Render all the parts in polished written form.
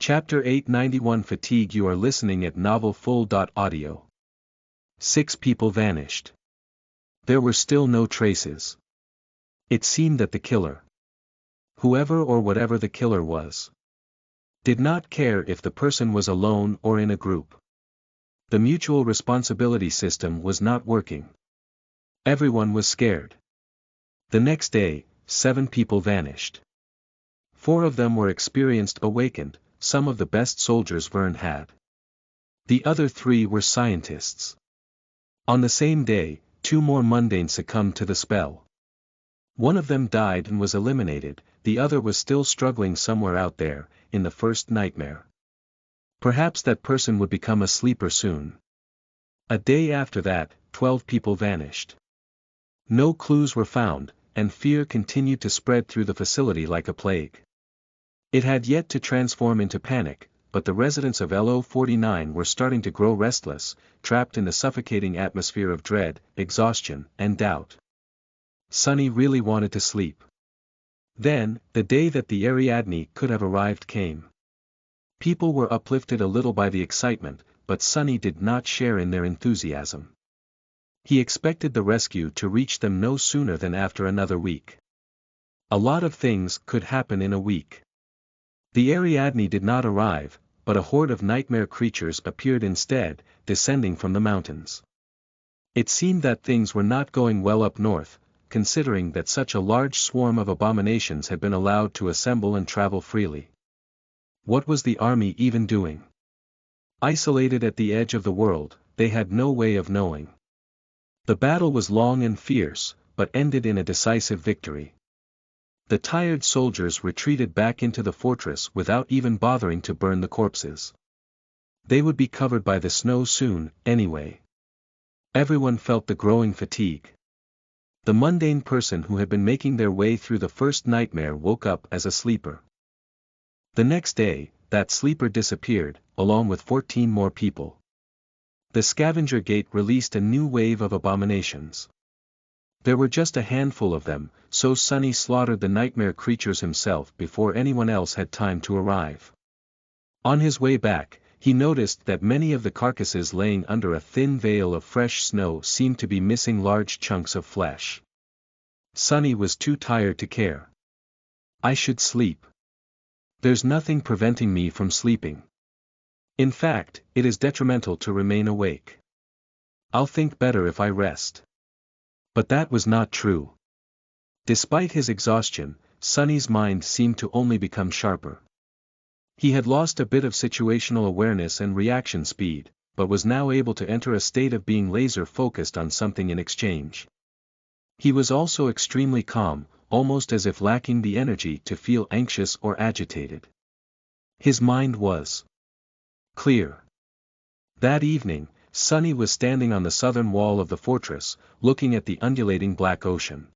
Chapter 891 Fatigue. You are listening at novelfull.audio. 6 people vanished. There were still no traces. It seemed that the killer, whoever or whatever the killer was, did not care if the person was alone or in a group. The mutual responsibility system was not working. Everyone was scared. The next day, 7 people vanished. 4 of them were experienced awakened, some of the best soldiers Verne had. The other 3 were scientists. On the same day, 2 more mundane succumbed to the spell. One of them died and was eliminated, the other was still struggling somewhere out there, in the first nightmare. Perhaps that person would become a sleeper soon. A day after that, 12 people vanished. No clues were found, and fear continued to spread through the facility like a plague. It had yet to transform into panic, but the residents of LO-49 were starting to grow restless, trapped in the suffocating atmosphere of dread, exhaustion, and doubt. Sonny really wanted to sleep. Then, the day that the Ariadne could have arrived came. People were uplifted a little by the excitement, but Sonny did not share in their enthusiasm. He expected the rescue to reach them no sooner than after another week. A lot of things could happen in a week. The Ariadne did not arrive, but a horde of nightmare creatures appeared instead, descending from the mountains. It seemed that things were not going well up north, considering that such a large swarm of abominations had been allowed to assemble and travel freely. What was the army even doing? Isolated at the edge of the world, they had no way of knowing. The battle was long and fierce, but ended in a decisive victory. The tired soldiers retreated back into the fortress without even bothering to burn the corpses. They would be covered by the snow soon, anyway. Everyone felt the growing fatigue. The mundane person who had been making their way through the first nightmare woke up as a sleeper. The next day, that sleeper disappeared, along with 14 more people. The scavenger gate released a new wave of abominations. There were just a handful of them, so Sonny slaughtered the nightmare creatures himself before anyone else had time to arrive. On his way back, he noticed that many of the carcasses laying under a thin veil of fresh snow seemed to be missing large chunks of flesh. Sonny was too tired to care. I should sleep. There's nothing preventing me from sleeping. In fact, it is detrimental to remain awake. I'll think better if I rest. But that was not true. Despite his exhaustion, Sonny's mind seemed to only become sharper. He had lost a bit of situational awareness and reaction speed, but was now able to enter a state of being laser-focused on something in exchange. He was also extremely calm, almost as if lacking the energy to feel anxious or agitated. His mind was clear. That evening, Sonny was standing on the southern wall of the fortress, looking at the undulating black ocean.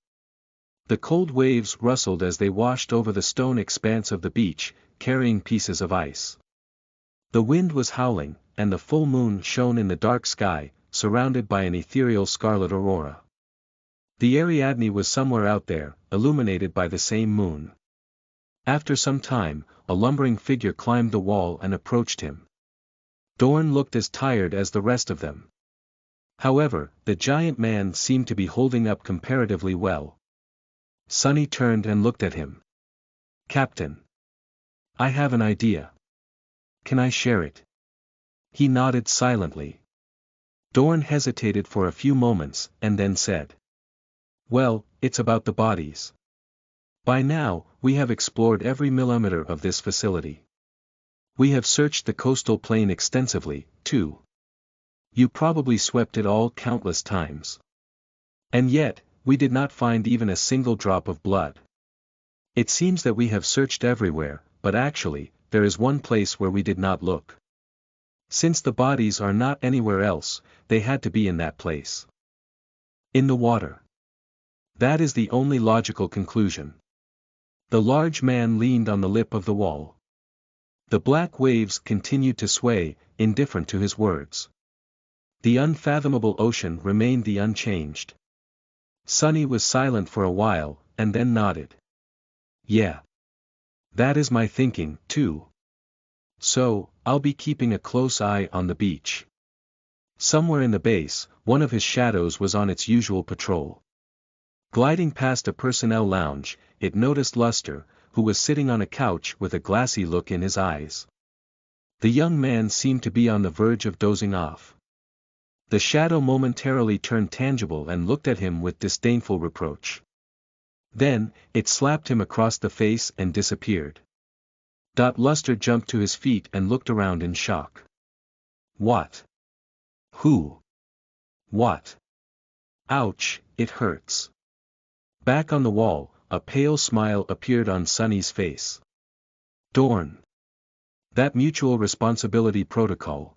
The cold waves rustled as they washed over the stone expanse of the beach, carrying pieces of ice. The wind was howling, and the full moon shone in the dark sky, surrounded by an ethereal scarlet aurora. The Ariadne was somewhere out there, illuminated by the same moon. After some time, a lumbering figure climbed the wall and approached him. Dorn looked as tired as the rest of them. However, the giant man seemed to be holding up comparatively well. Sonny turned and looked at him. Captain. I have an idea. Can I share it? He nodded silently. Dorn hesitated for a few moments, and then said. Well, it's about the bodies. By now, we have explored every millimeter of this facility. We have searched the coastal plain extensively, too. You probably swept it all countless times. And yet, we did not find even a single drop of blood. It seems that we have searched everywhere, but actually, there is one place where we did not look. Since the bodies are not anywhere else, they had to be in that place. In the water. That is the only logical conclusion. The large man leaned on the lip of the wall. The black waves continued to sway, indifferent to his words. The unfathomable ocean remained the unchanged. Sonny was silent for a while, and then nodded. Yeah. That is my thinking, too. So, I'll be keeping a close eye on the beach. Somewhere in the base, one of his shadows was on its usual patrol. Gliding past a personnel lounge, it noticed Luster, who was sitting on a couch with a glassy look in his eyes. The young man seemed to be on the verge of dozing off. The shadow momentarily turned tangible and looked at him with disdainful reproach. Then, it slapped him across the face and disappeared. Luster jumped to his feet and looked around in shock. What? Who? What? Ouch, it hurts. Back on the wall, a pale smile appeared on Sonny's face. Dorn. That mutual responsibility protocol.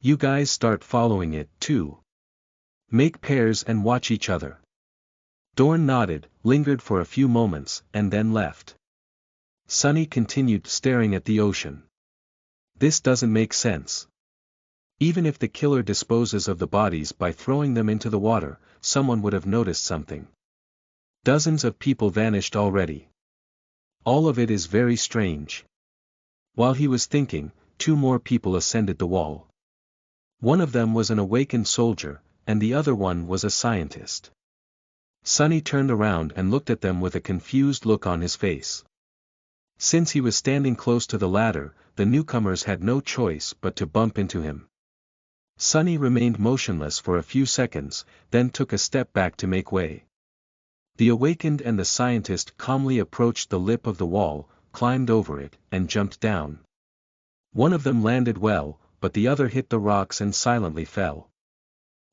You guys start following it, too. Make pairs and watch each other. Dorn nodded, lingered for a few moments, and then left. Sonny continued staring at the ocean. This doesn't make sense. Even if the killer disposes of the bodies by throwing them into the water, someone would have noticed something. Dozens of people vanished already. All of it is very strange. While he was thinking, 2 more people ascended the wall. One of them was an awakened soldier, and the other one was a scientist. Sonny turned around and looked at them with a confused look on his face. Since he was standing close to the ladder, the newcomers had no choice but to bump into him. Sonny remained motionless for a few seconds, then took a step back to make way. The awakened and the scientist calmly approached the lip of the wall, climbed over it, and jumped down. One of them landed well, but the other hit the rocks and silently fell.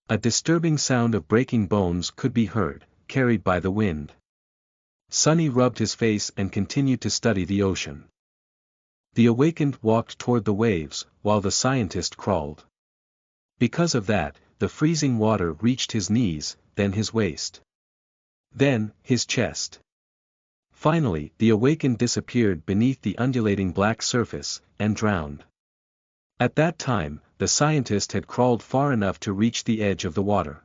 A disturbing sound of breaking bones could be heard, carried by the wind. Sonny rubbed his face and continued to study the ocean. The awakened walked toward the waves, while the scientist crawled. Because of that, the freezing water reached his knees, then his waist. Then, his chest. Finally, the awakened disappeared beneath the undulating black surface, and drowned. At that time, the scientist had crawled far enough to reach the edge of the water.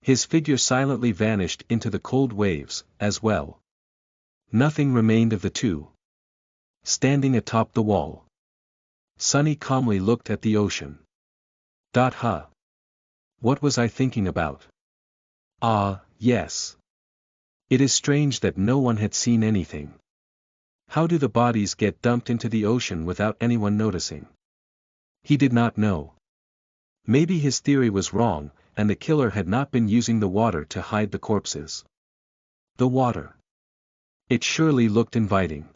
His figure silently vanished into the cold waves, as well. Nothing remained of the two. Standing atop the wall, Sonny calmly looked at the ocean. Huh. What was I thinking about? Ah, yes. It is strange that no one had seen anything. How do the bodies get dumped into the ocean without anyone noticing? He did not know. Maybe his theory was wrong, and the killer had not been using the water to hide the corpses. The water. It surely looked inviting.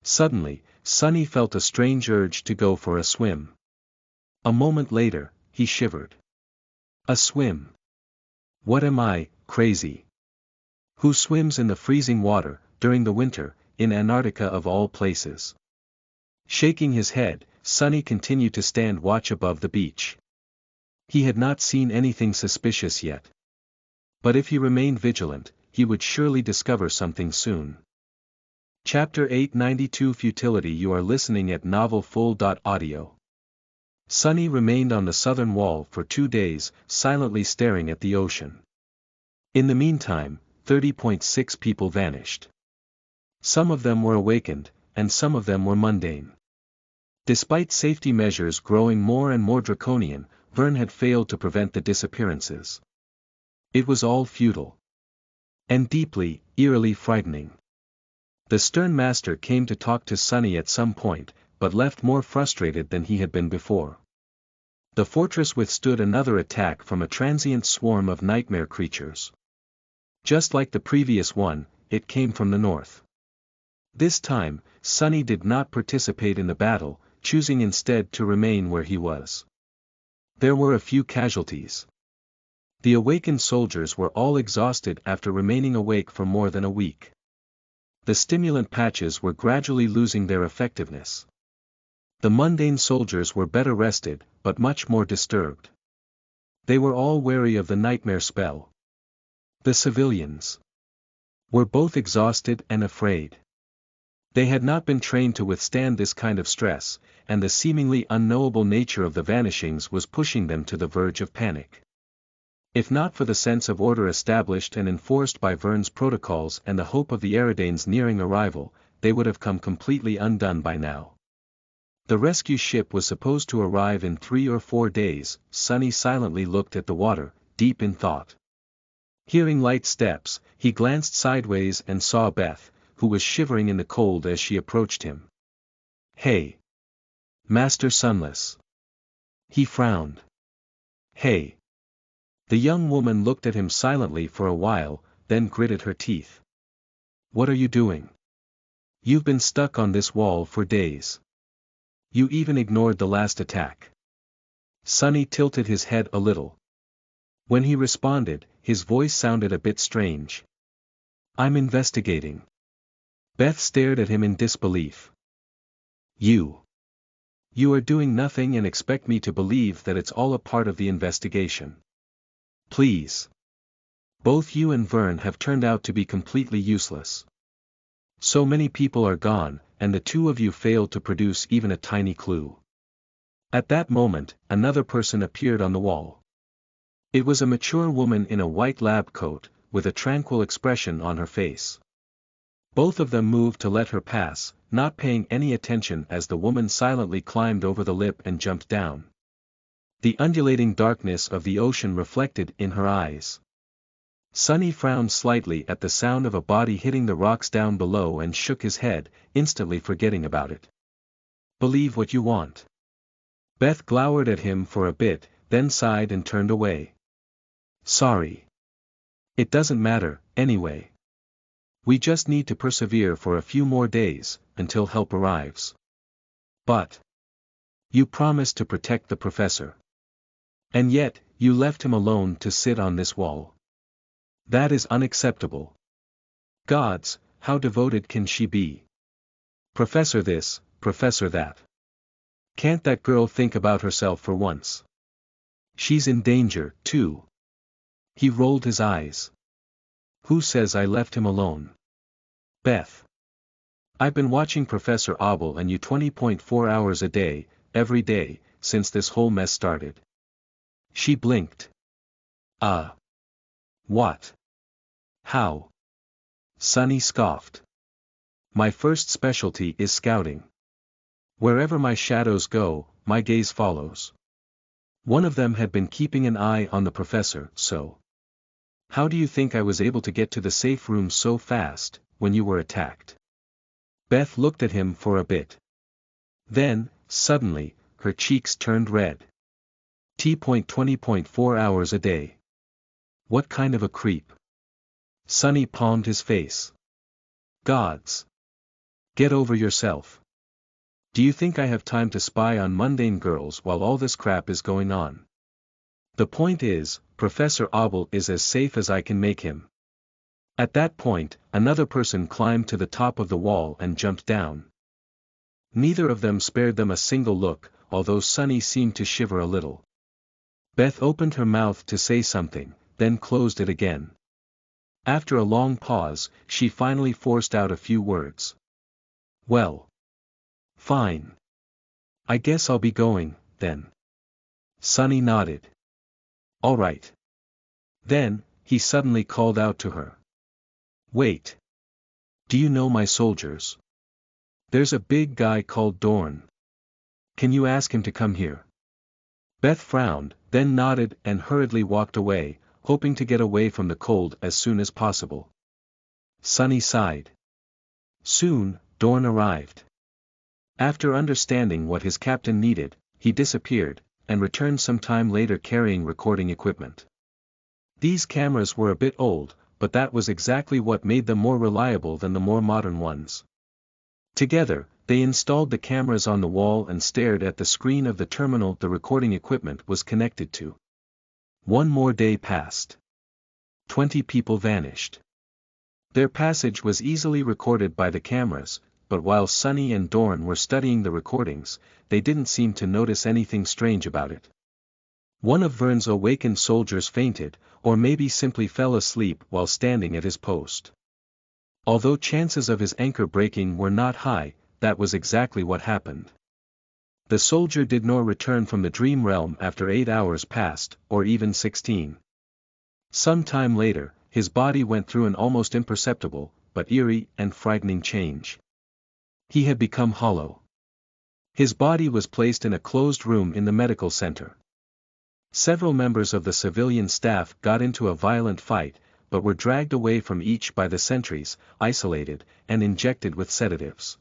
Suddenly, Sonny felt a strange urge to go for a swim. A moment later, he shivered. A swim? What am I, crazy? Who swims in the freezing water, during the winter, in Antarctica of all places? Shaking his head, Sonny continued to stand watch above the beach. He had not seen anything suspicious yet. But if he remained vigilant, he would surely discover something soon. Chapter 892 Futility. You are listening at NovelFull.audio. Sonny remained on the southern wall for 2 days, silently staring at the ocean. In the meantime, 30.6 people vanished. Some of them were awakened, and some of them were mundane. Despite safety measures growing more and more draconian, Vern had failed to prevent the disappearances. It was all futile. And deeply, eerily frightening. The stern master came to talk to Sonny at some point, but left more frustrated than he had been before. The fortress withstood another attack from a transient swarm of nightmare creatures. Just like the previous one, it came from the north. This time, Sonny did not participate in the battle, choosing instead to remain where he was. There were a few casualties. The awakened soldiers were all exhausted after remaining awake for more than a week. The stimulant patches were gradually losing their effectiveness. The mundane soldiers were better rested, but much more disturbed. They were all wary of the nightmare spell. The civilians were both exhausted and afraid. They had not been trained to withstand this kind of stress, and the seemingly unknowable nature of the vanishings was pushing them to the verge of panic. If not for the sense of order established and enforced by Vern's protocols and the hope of the Eridanes' nearing arrival, they would have come completely undone by now. The rescue ship was supposed to arrive in 3 or 4 days. Sonny silently looked at the water, deep in thought. Hearing light steps, he glanced sideways and saw Beth, who was shivering in the cold as she approached him. "Hey! Master Sunless." He frowned. "Hey!" The young woman looked at him silently for a while, then gritted her teeth. "What are you doing? You've been stuck on this wall for days. You even ignored the last attack." Sonny tilted his head a little. When he responded, his voice sounded a bit strange. "I'm investigating." Beth stared at him in disbelief. You are doing nothing and expect me to believe that it's all a part of the investigation. Please. Both you and Vern have turned out to be completely useless. So many people are gone, and the two of you failed to produce even a tiny clue." At that moment, another person appeared on the wall. It was a mature woman in a white lab coat, with a tranquil expression on her face. Both of them moved to let her pass, not paying any attention as the woman silently climbed over the lip and jumped down. The undulating darkness of the ocean reflected in her eyes. Sonny frowned slightly at the sound of a body hitting the rocks down below and shook his head, instantly forgetting about it. "Believe what you want." Beth glowered at him for a bit, then sighed and turned away. "Sorry. It doesn't matter, anyway. We just need to persevere for a few more days, until help arrives." "But you promised to protect the professor. And yet, you left him alone to sit on this wall. That is unacceptable. Gods, how devoted can she be? Professor this, professor that. Can't that girl think about herself for once? She's in danger, too." He rolled his eyes. "Who says I left him alone? Beth. I've been watching Professor Abel and you 20.4 hours a day, every day, since this whole mess started." She blinked. What? How?" Sonny scoffed. "My first specialty is scouting. Wherever my shadows go, my gaze follows. One of them had been keeping an eye on the professor, so. How do you think I was able to get to the safe room so fast, when you were attacked?" Beth looked at him for a bit. Then, suddenly, her cheeks turned red. T.20.4 hours a day. What kind of a creep? Sonny palmed his face. "Gods. Get over yourself. Do you think I have time to spy on mundane girls while all this crap is going on? The point is, Professor Abel is as safe as I can make him." At that point, another person climbed to the top of the wall and jumped down. Neither of them spared them a single look, although Sonny seemed to shiver a little. Beth opened her mouth to say something, then closed it again. After a long pause, she finally forced out a few words. "Well. Fine. I guess I'll be going, then." Sonny nodded. "All right." Then, he suddenly called out to her. "Wait. Do you know my soldiers? There's a big guy called Dorn. Can you ask him to come here?" Beth frowned, then nodded and hurriedly walked away, hoping to get away from the cold as soon as possible. Sonny sighed. Soon, Dorn arrived. After understanding what his captain needed, he disappeared, and returned some time later carrying recording equipment. These cameras were a bit old, but that was exactly what made them more reliable than the more modern ones. Together, they installed the cameras on the wall and stared at the screen of the terminal the recording equipment was connected to. One more day passed. 20 people vanished. Their passage was easily recorded by the cameras, but while Sonny and Dorn were studying the recordings, they didn't seem to notice anything strange about it. One of Vern's awakened soldiers fainted, or maybe simply fell asleep while standing at his post. Although chances of his anchor breaking were not high, that was exactly what happened. The soldier did not return from the dream realm after 8 hours passed, or even 16. Some time later, his body went through an almost imperceptible, but eerie and frightening change. He had become hollow. His body was placed in a closed room in the medical center. Several members of the civilian staff got into a violent fight, but were dragged away from each by the sentries, isolated, and injected with sedatives.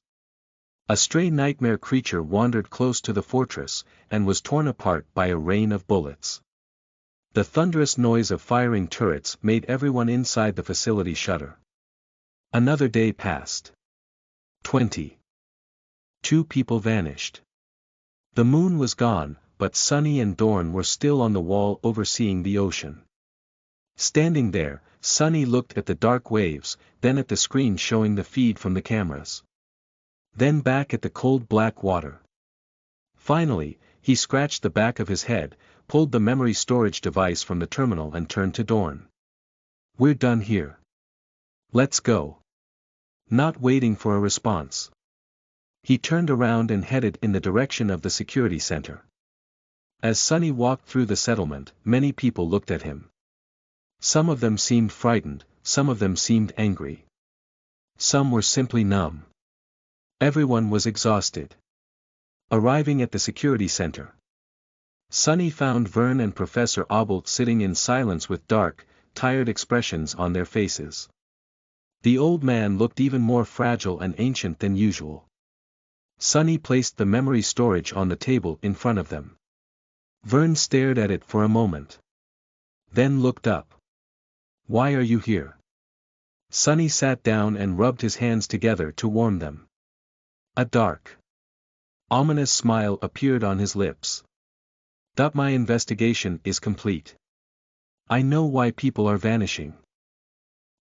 A stray nightmare creature wandered close to the fortress, and was torn apart by a rain of bullets. The thunderous noise of firing turrets made everyone inside the facility shudder. Another day passed. 20. 2 people vanished. The moon was gone, but Sunny and Dorn were still on the wall overseeing the ocean. Standing there, Sunny looked at the dark waves, then at the screen showing the feed from the cameras. Then back at the cold black water. Finally, he scratched the back of his head, pulled the memory storage device from the terminal and turned to Dorn. "We're done here. Let's go." Not waiting for a response, he turned around and headed in the direction of the security center. As Sunny walked through the settlement, many people looked at him. Some of them seemed frightened, some of them seemed angry. Some were simply numb. Everyone was exhausted. Arriving at the security center, Sunny found Vern and Professor Obel sitting in silence with dark, tired expressions on their faces. The old man looked even more fragile and ancient than usual. Sunny placed the memory storage on the table in front of them. Vern stared at it for a moment. Then looked up. "Why are you here?" Sunny sat down and rubbed his hands together to warm them. A dark, ominous smile appeared on his lips. "That my investigation is complete. I know why people are vanishing."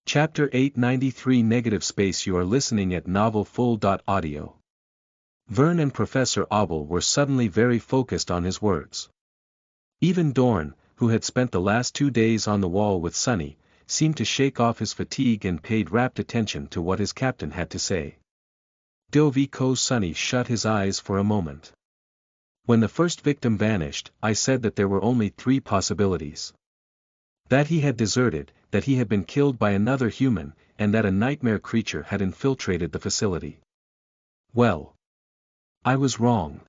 Chapter 893 Negative Space. You are listening at novelfull.audio. Vern and Professor Obel were suddenly very focused on his words. Even Dorn, who had spent the last 2 days on the wall with Sunny, seemed to shake off his fatigue and paid rapt attention to what his captain had to say. Dovico Sunny shut his eyes for a moment. "When the first victim vanished, I said that there were only 3 possibilities. That he had deserted, that he had been killed by another human, and that a nightmare creature had infiltrated the facility. Well, I was wrong.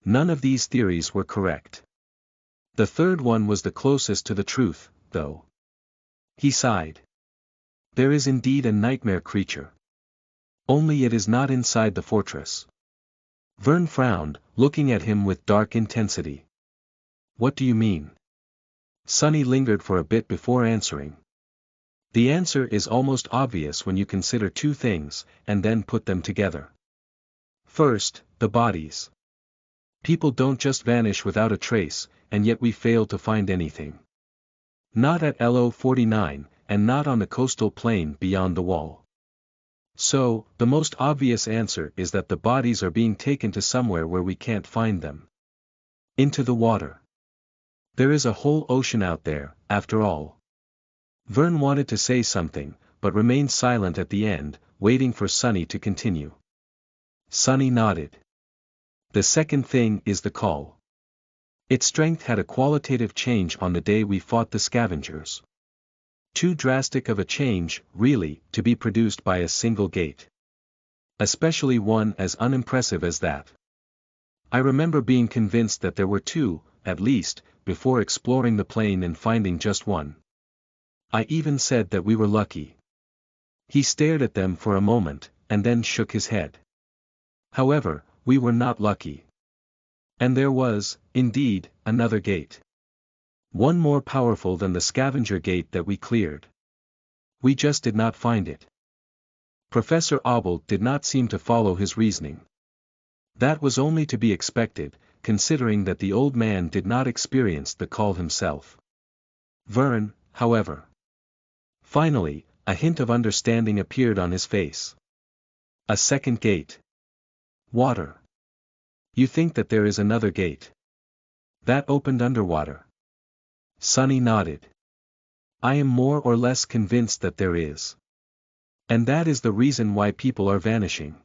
None of these theories were correct. The third one was the closest to the truth, though." He sighed. "There is indeed a nightmare creature. Only it is not inside the fortress." Vern frowned, looking at him with dark intensity. "What do you mean?" Sunny lingered for a bit before answering. "The answer is almost obvious when you consider 2 things, and then put them together. First, the bodies. People don't just vanish without a trace, and yet we fail to find anything. Not at LO-49, and not on the coastal plain beyond the wall. So, the most obvious answer is that the bodies are being taken to somewhere where we can't find them. Into the water. There is a whole ocean out there, after all." Vern wanted to say something, but remained silent at the end, waiting for Sunny to continue. Sunny nodded. "The second thing is the call. Its strength had a qualitative change on the day we fought the scavengers. Too drastic of a change, really, to be produced by a single gate. Especially one as unimpressive as that. I remember being convinced that there were 2, at least, before exploring the plain and finding just one. I even said that we were lucky." He stared at them for a moment, and then shook his head. "However, we were not lucky. And there was, indeed, another gate. One more powerful than the scavenger gate that we cleared. We just did not find it." Professor Obel did not seem to follow his reasoning. That was only to be expected, considering that the old man did not experience the call himself. Vern, however. Finally, a hint of understanding appeared on his face. "A second gate. Water. You think that there is another gate? That opened underwater?" Sunny nodded. "I am more or less convinced that there is. And that is the reason why people are vanishing."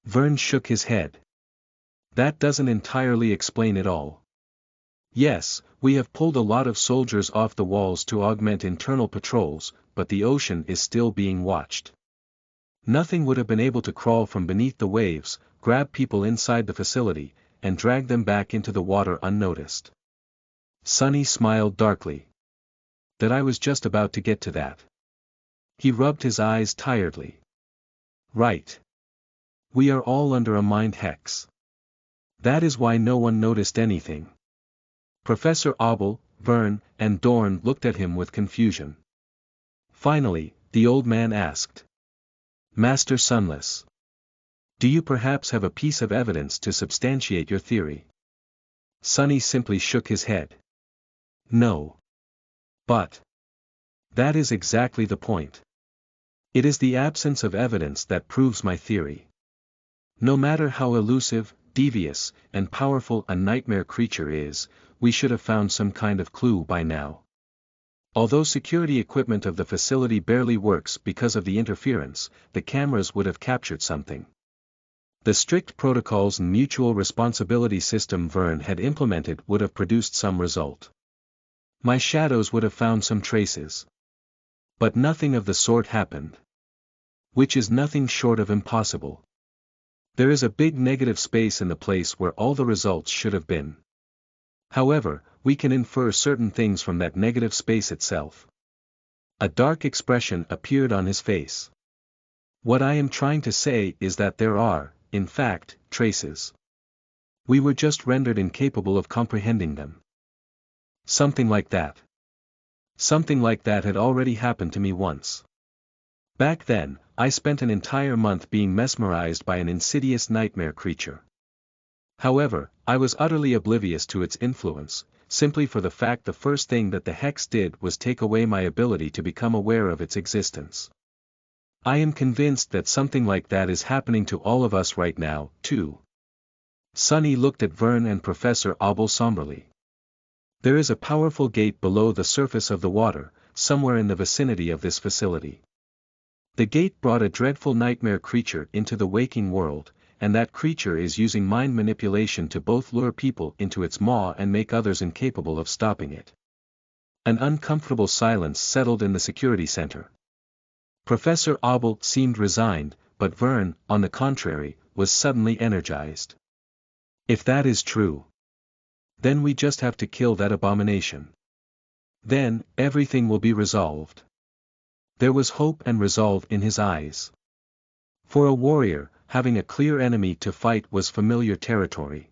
Vern shook his head. "That doesn't entirely explain it all. Yes, we have pulled a lot of soldiers off the walls to augment internal patrols, but the ocean is still being watched. Nothing would have been able to crawl from beneath the waves, grab people inside the facility, and drag them back into the water unnoticed. Sonny smiled darkly. That I was just about to get to that. He rubbed his eyes tiredly. Right. We are all under a mind hex. That is why no one noticed anything. Professor Abel, Vern, and Dorn looked at him with confusion. Finally, the old man asked. Master Sunless. Do you perhaps have a piece of evidence to substantiate your theory? Sonny simply shook his head. No. But. That is exactly the point. It is the absence of evidence that proves my theory. No matter how elusive, devious, and powerful a nightmare creature is, we should have found some kind of clue by now. Although security equipment of the facility barely works because of the interference, the cameras would have captured something. The strict protocols and mutual responsibility system Vern had implemented would have produced some result. My shadows would have found some traces. But nothing of the sort happened. Which is nothing short of impossible. There is a big negative space in the place where all the results should have been. However, we can infer certain things from that negative space itself. A dark expression appeared on his face. What I am trying to say is that there are, in fact, traces. We were just rendered incapable of comprehending them. Something like that. Something like that had already happened to me once. Back then, I spent an entire month being mesmerized by an insidious nightmare creature. However, I was utterly oblivious to its influence, simply for the fact the first thing that the hex did was take away my ability to become aware of its existence. I am convinced that something like that is happening to all of us right now, too. Sonny looked at Vern and Professor Abel somberly. There is a powerful gate below the surface of the water, somewhere in the vicinity of this facility. The gate brought a dreadful nightmare creature into the waking world, and that creature is using mind manipulation to both lure people into its maw and make others incapable of stopping it. An uncomfortable silence settled in the security center. Professor Abel seemed resigned, but Vern, on the contrary, was suddenly energized. If that is true, then we just have to kill that abomination. Then, everything will be resolved. There was hope and resolve in his eyes. For a warrior, having a clear enemy to fight was familiar territory.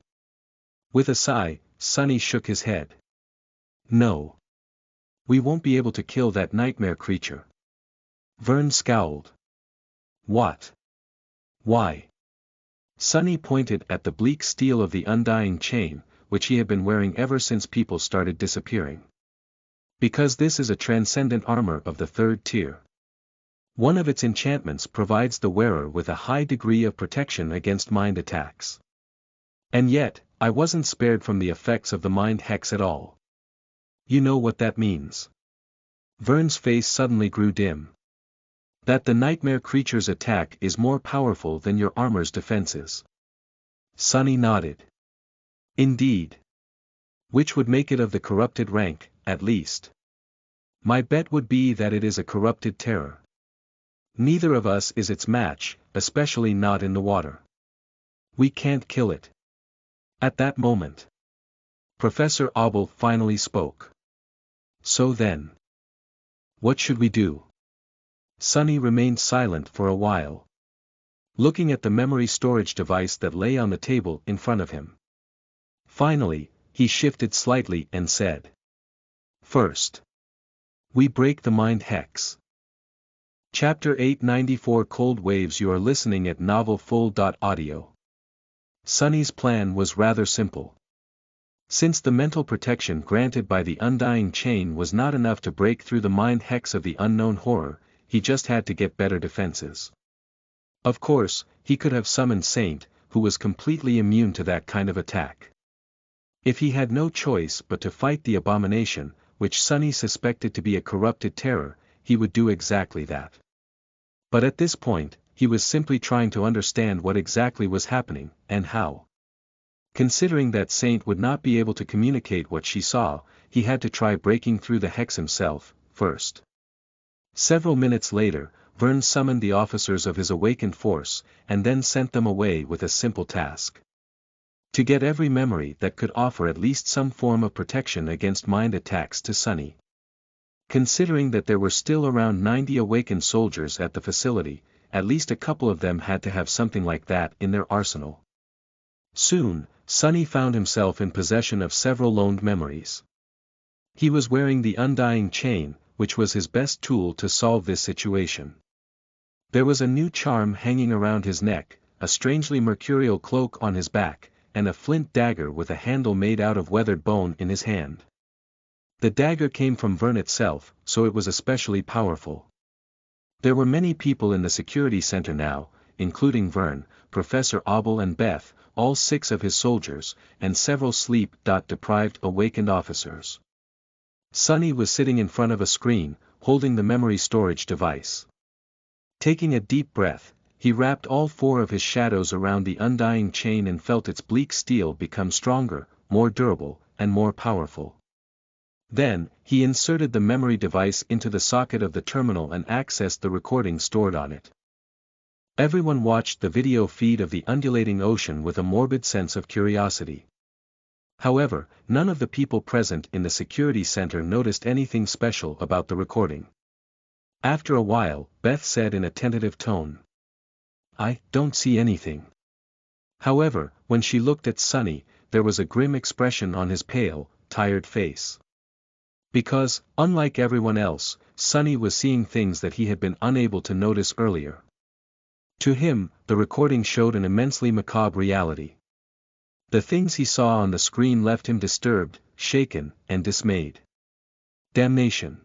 With a sigh, Sonny shook his head. No. We won't be able to kill that nightmare creature. Vern scowled. What? Why? Sonny pointed at the bleak steel of the undying chain, which he had been wearing ever since people started disappearing. Because this is a transcendent armor of the third tier. One of its enchantments provides the wearer with a high degree of protection against mind attacks. And yet, I wasn't spared from the effects of the mind hex at all. You know what that means. Vern's face suddenly grew dim. That the nightmare creature's attack is more powerful than your armor's defenses. Sonny nodded. Indeed. Which would make it of the corrupted rank, at least. My bet would be that it is a corrupted terror. Neither of us is its match, especially not in the water. We can't kill it. At that moment, Professor Abel finally spoke. So then, what should we do? Sonny remained silent for a while, looking at the memory storage device that lay on the table in front of him. Finally, he shifted slightly and said, First, we break the mind hex. Chapter 894 Cold Waves. You are listening at NovelFull.audio. Sonny's plan was rather simple. Since the mental protection granted by the undying chain was not enough to break through the mind hex of the unknown horror, he just had to get better defenses. Of course, he could have summoned Saint, who was completely immune to that kind of attack. If he had no choice but to fight the abomination, which Sonny suspected to be a corrupted terror, he would do exactly that. But at this point, he was simply trying to understand what exactly was happening, and how. Considering that Saint would not be able to communicate what she saw, he had to try breaking through the hex himself, first. Several minutes later, Vern summoned the officers of his awakened force, and then sent them away with a simple task. To get every memory that could offer at least some form of protection against mind attacks to Sunny. Considering that there were still around 90 awakened soldiers at the facility, at least a couple of them had to have something like that in their arsenal. Soon, Sunny found himself in possession of several loaned memories. He was wearing the Undying Chain, which was his best tool to solve this situation. There was a new charm hanging around his neck, a strangely mercurial cloak on his back, and a flint dagger with a handle made out of weathered bone in his hand. The dagger came from Vern itself, so it was especially powerful. There were many people in the security center now, including Vern, Professor Abel and Beth, all 6 of his soldiers, and several sleep-deprived awakened officers. Sunny was sitting in front of a screen, holding the memory storage device. Taking a deep breath, he wrapped all 4 of his shadows around the Undying Chain and felt its bleak steel become stronger, more durable, and more powerful. Then, he inserted the memory device into the socket of the terminal and accessed the recording stored on it. Everyone watched the video feed of the undulating ocean with a morbid sense of curiosity. However, none of the people present in the security center noticed anything special about the recording. After a while, Beth said in a tentative tone, "I don't see anything." However, when she looked at Sunny, there was a grim expression on his pale, tired face. Because, unlike everyone else, Sunny was seeing things that he had been unable to notice earlier. To him, the recording showed an immensely macabre reality. The things he saw on the screen left him disturbed, shaken, and dismayed. Damnation.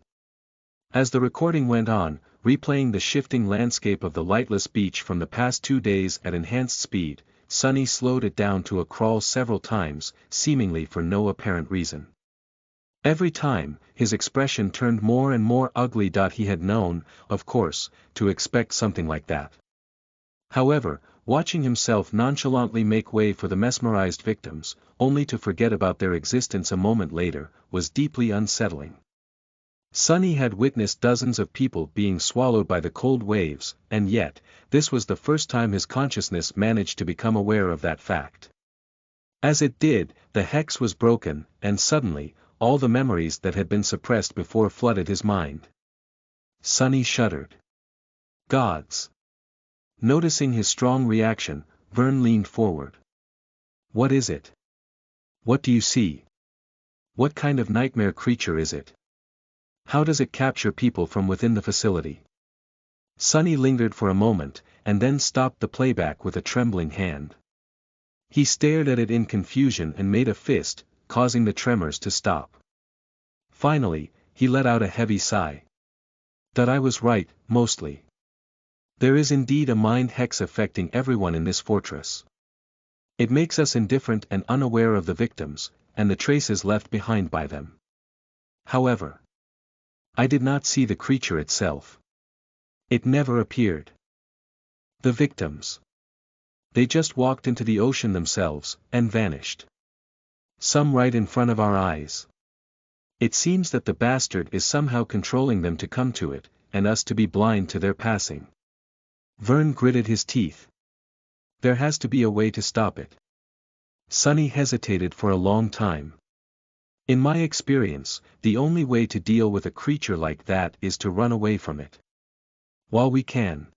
As the recording went on, replaying the shifting landscape of the lightless beach from the past 2 days at enhanced speed, Sunny slowed it down to a crawl several times, seemingly for no apparent reason. Every time, his expression turned more and more ugly. He had known, of course, to expect something like that. However, watching himself nonchalantly make way for the mesmerized victims, only to forget about their existence a moment later, was deeply unsettling. Sunny had witnessed dozens of people being swallowed by the cold waves, and yet, this was the first time his consciousness managed to become aware of that fact. As it did, the hex was broken, and suddenly, all the memories that had been suppressed before flooded his mind. Sunny shuddered. Gods! Noticing his strong reaction, Vern leaned forward. What is it? What do you see? What kind of nightmare creature is it? How does it capture people from within the facility? Sunny lingered for a moment, and then stopped the playback with a trembling hand. He stared at it in confusion and made a fist, causing the tremors to stop. Finally, he let out a heavy sigh. That I was right, mostly. There is indeed a mind hex affecting everyone in this fortress. It makes us indifferent and unaware of the victims, and the traces left behind by them. However, I did not see the creature itself. It never appeared. The victims. They just walked into the ocean themselves, and vanished. Some right in front of our eyes. It seems that the bastard is somehow controlling them to come to it, and us to be blind to their passing. Vern gritted his teeth. There has to be a way to stop it. Sunny hesitated for a long time. In my experience, the only way to deal with a creature like that is to run away from it. While we can.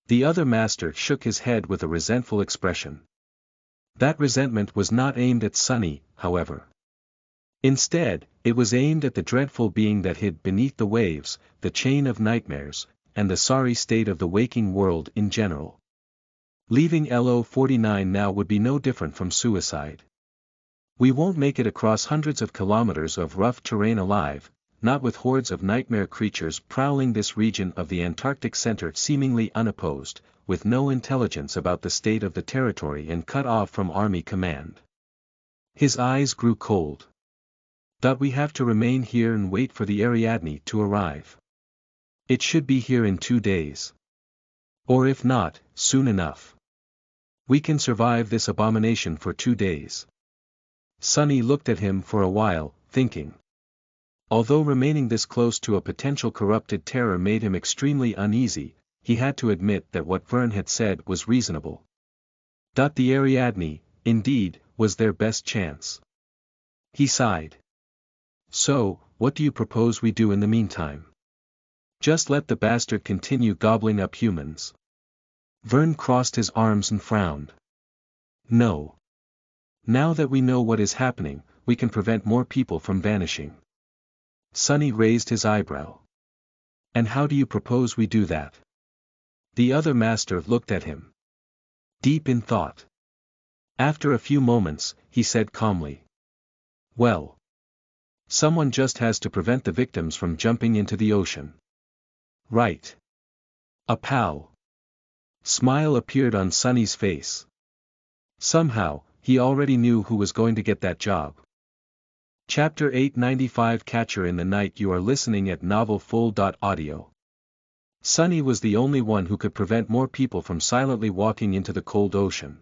The other master shook his head with a resentful expression. That resentment was not aimed at Sunny, however. Instead, it was aimed at the dreadful being that hid beneath the waves, the chain of nightmares, and the sorry state of the waking world in general. Leaving LO-49 now would be no different from suicide. We won't make it across hundreds of kilometers of rough terrain alive, not with hordes of nightmare creatures prowling this region of the Antarctic Center seemingly unopposed, with no intelligence about the state of the territory and cut off from Army command. His eyes grew cold. We have to remain here and wait for the Ariadne to arrive. It should be here in 2 days. Or if not, soon enough. We can survive this abomination for 2 days. Sunny looked at him for a while, thinking. Although remaining this close to a potential corrupted terror made him extremely uneasy, he had to admit that what Vern had said was reasonable. The Ariadne, indeed, was their best chance. He sighed. So, what do you propose we do in the meantime? Just let the bastard continue gobbling up humans. Vern crossed his arms and frowned. No. Now that we know what is happening, we can prevent more people from vanishing. Sonny raised his eyebrow. And how do you propose we do that? The other master looked at him. Deep in thought. After a few moments, he said calmly. Well. Someone just has to prevent the victims from jumping into the ocean. Right. A pal. Smile appeared on Sonny's face. Somehow, he already knew who was going to get that job. Chapter 895 Catcher in the Night. You are listening at NovelFull.audio. Sonny was the only one who could prevent more people from silently walking into the cold ocean.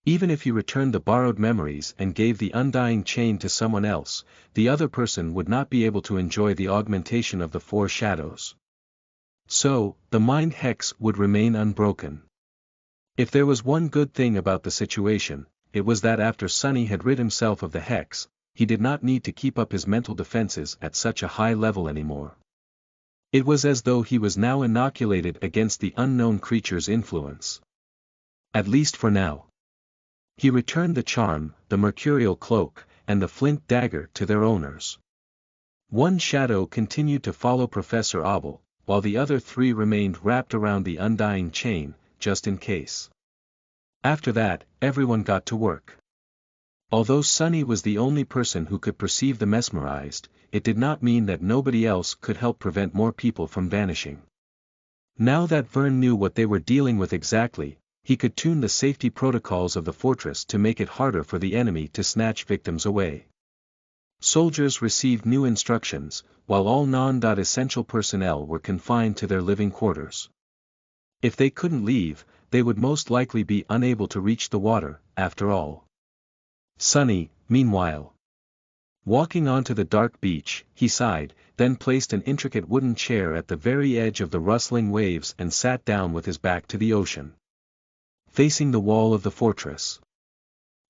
Even if he returned the borrowed memories and gave the undying chain to someone else, the other person would not be able to enjoy the augmentation of the four shadows. So, the mind hex would remain unbroken. If there was one good thing about the situation, it was that after Sonny had rid himself of the hex, he did not need to keep up his mental defenses at such a high level anymore. It was as though he was now inoculated against the unknown creature's influence. At least for now. He returned the charm, the mercurial cloak, and the flint dagger to their owners. One shadow continued to follow Professor Abel, while the other three remained wrapped around the undying chain, just in case. After that, everyone got to work. Although Sonny was the only person who could perceive the mesmerized, it did not mean that nobody else could help prevent more people from vanishing. Now that Vern knew what they were dealing with exactly, he could tune the safety protocols of the fortress to make it harder for the enemy to snatch victims away. Soldiers received new instructions, while all non-essential personnel were confined to their living quarters. If they couldn't leave, they would most likely be unable to reach the water, after all. Sonny, meanwhile. Walking onto the dark beach, he sighed, then placed an intricate wooden chair at the very edge of the rustling waves and sat down with his back to the ocean. Facing the wall of the fortress.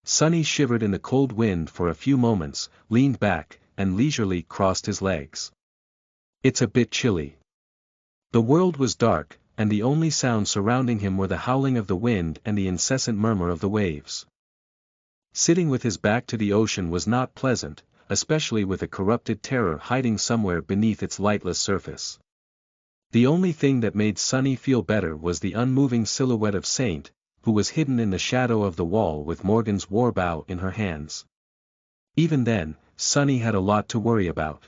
Sonny shivered in the cold wind for a few moments, leaned back, and leisurely crossed his legs. It's a bit chilly. The world was dark, and the only sounds surrounding him were the howling of the wind and the incessant murmur of the waves. Sitting with his back to the ocean was not pleasant, especially with a corrupted terror hiding somewhere beneath its lightless surface. The only thing that made Sonny feel better was the unmoving silhouette of Saint, who was hidden in the shadow of the wall with Morgan's warbow in her hands. Even then, Sonny had a lot to worry about.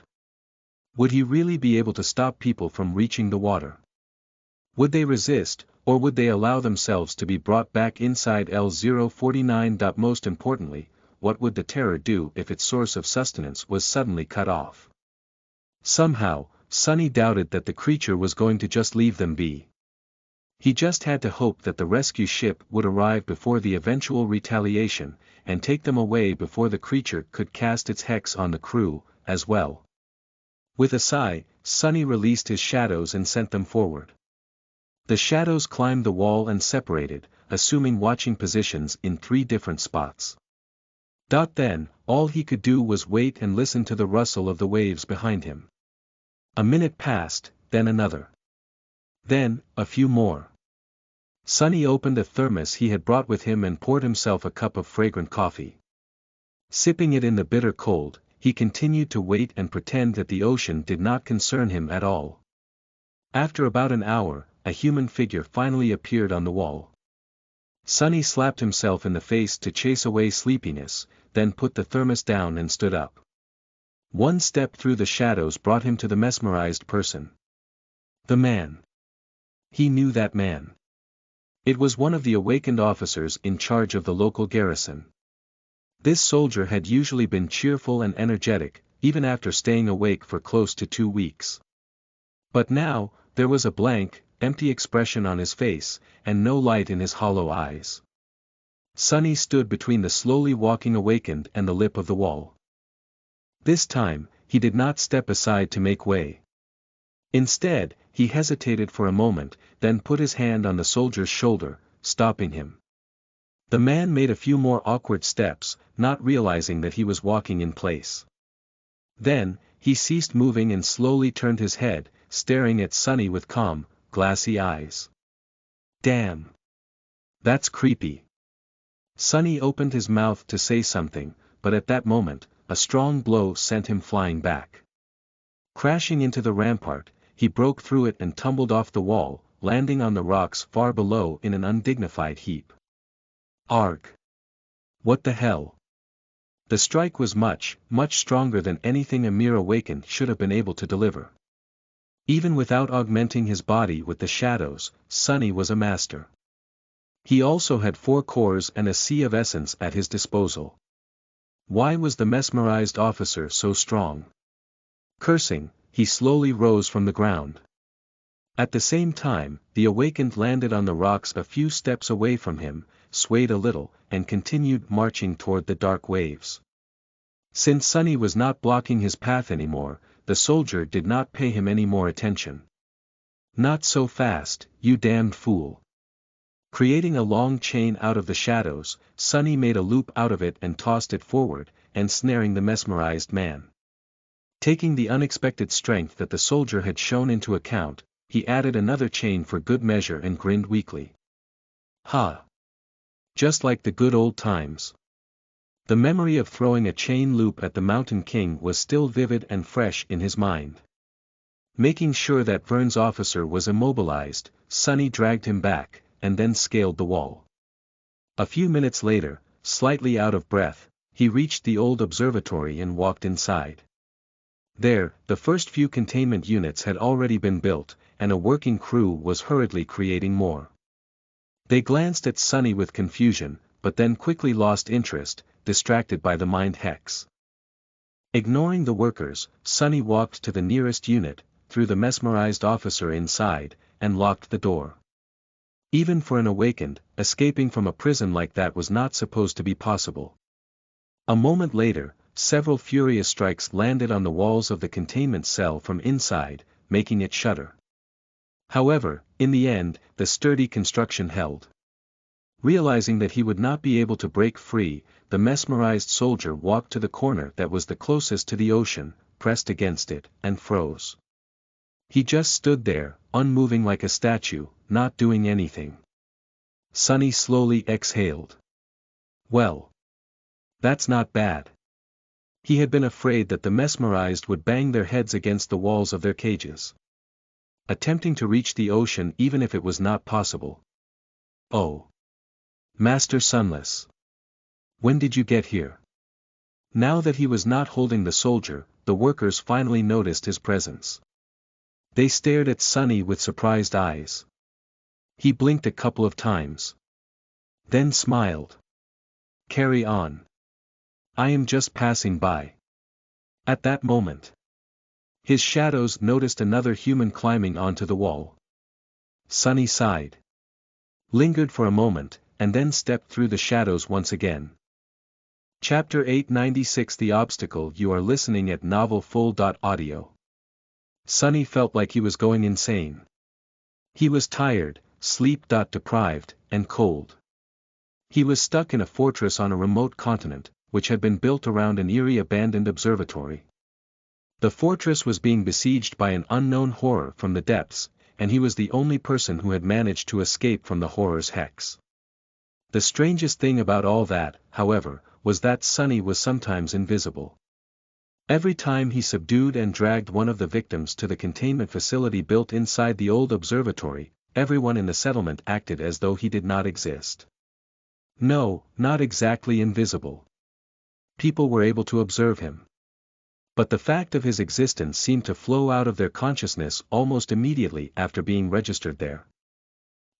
Would he really be able to stop people from reaching the water? Would they resist, or would they allow themselves to be brought back inside L049? Most importantly, what would the terror do if its source of sustenance was suddenly cut off? Somehow, Sonny doubted that the creature was going to just leave them be. He just had to hope that the rescue ship would arrive before the eventual retaliation, and take them away before the creature could cast its hex on the crew, as well. With a sigh, Sonny released his shadows and sent them forward. The shadows climbed the wall and separated, assuming watching positions in 3 different spots. Then, all he could do was wait and listen to the rustle of the waves behind him. A minute passed, then another. Then, a few more. Sonny opened a thermos he had brought with him and poured himself a cup of fragrant coffee. Sipping it in the bitter cold, he continued to wait and pretend that the ocean did not concern him at all. After about an hour, a human figure finally appeared on the wall. Sonny slapped himself in the face to chase away sleepiness, then put the thermos down and stood up. One step through the shadows brought him to the mesmerized person. The man. He knew that man. It was one of the awakened officers in charge of the local garrison. This soldier had usually been cheerful and energetic, even after staying awake for close to 2 weeks. But now, there was a blank, empty expression on his face, and no light in his hollow eyes. Sonny stood between the slowly walking awakened and the lip of the wall. This time, he did not step aside to make way. Instead, he hesitated for a moment, then put his hand on the soldier's shoulder, stopping him. The man made a few more awkward steps, not realizing that he was walking in place. Then, he ceased moving and slowly turned his head, staring at Sonny with calm, glassy eyes. "Damn. That's creepy." Sonny opened his mouth to say something, but at that moment, a strong blow sent him flying back. Crashing into the rampart, he broke through it and tumbled off the wall, landing on the rocks far below in an undignified heap. Arg! What the hell? The strike was much stronger than anything a mere awakened should have been able to deliver. Even without augmenting his body with the shadows, Sonny was a master. He also had 4 cores and a sea of essence at his disposal. Why was the mesmerized officer so strong? Cursing, he slowly rose from the ground. At the same time, the awakened landed on the rocks a few steps away from him, swayed a little, and continued marching toward the dark waves. Since Sonny was not blocking his path anymore, the soldier did not pay him any more attention. "Not so fast, you damned fool." Creating a long chain out of the shadows, Sonny made a loop out of it and tossed it forward, ensnaring the mesmerized man. Taking the unexpected strength that the soldier had shown into account, he added another chain for good measure and grinned weakly. "Ha! Just like the good old times." The memory of throwing a chain loop at the Mountain King was still vivid and fresh in his mind. Making sure that Vern's officer was immobilized, Sonny dragged him back, and then scaled the wall. A few minutes later, slightly out of breath, he reached the old observatory and walked inside. There, the first few containment units had already been built, and a working crew was hurriedly creating more. They glanced at Sonny with confusion, but then quickly lost interest, distracted by the mind hex. Ignoring the workers, Sonny walked to the nearest unit, threw the mesmerized officer inside, and locked the door. Even for an awakened, escaping from a prison like that was not supposed to be possible. A moment later, several furious strikes landed on the walls of the containment cell from inside, making it shudder. However, in the end, the sturdy construction held. Realizing that he would not be able to break free, the mesmerized soldier walked to the corner that was the closest to the ocean, pressed against it, and froze. He just stood there, unmoving like a statue, not doing anything. Sonny slowly exhaled. Well. That's not bad. He had been afraid that the mesmerized would bang their heads against the walls of their cages, attempting to reach the ocean even if it was not possible. "Oh. Master Sunless. When did you get here?" Now that he was not holding the soldier, the workers finally noticed his presence. They stared at Sonny with surprised eyes. He blinked a couple of times. Then smiled. "Carry on. I am just passing by." At that moment, his shadows noticed another human climbing onto the wall. Sonny sighed. Lingered for a moment, and then stepped through the shadows once again. Chapter 896 The Obstacle. You are listening at NovelFull.audio. Sonny felt like he was going insane. He was tired, sleep-deprived, and cold. He was stuck in a fortress on a remote continent, which had been built around an eerie abandoned observatory. The fortress was being besieged by an unknown horror from the depths, and he was the only person who had managed to escape from the horror's hex. The strangest thing about all that, however, was that Sonny was sometimes invisible. Every time he subdued and dragged one of the victims to the containment facility built inside the old observatory, everyone in the settlement acted as though he did not exist. No, not exactly invisible. People were able to observe him. But the fact of his existence seemed to flow out of their consciousness almost immediately after being registered there.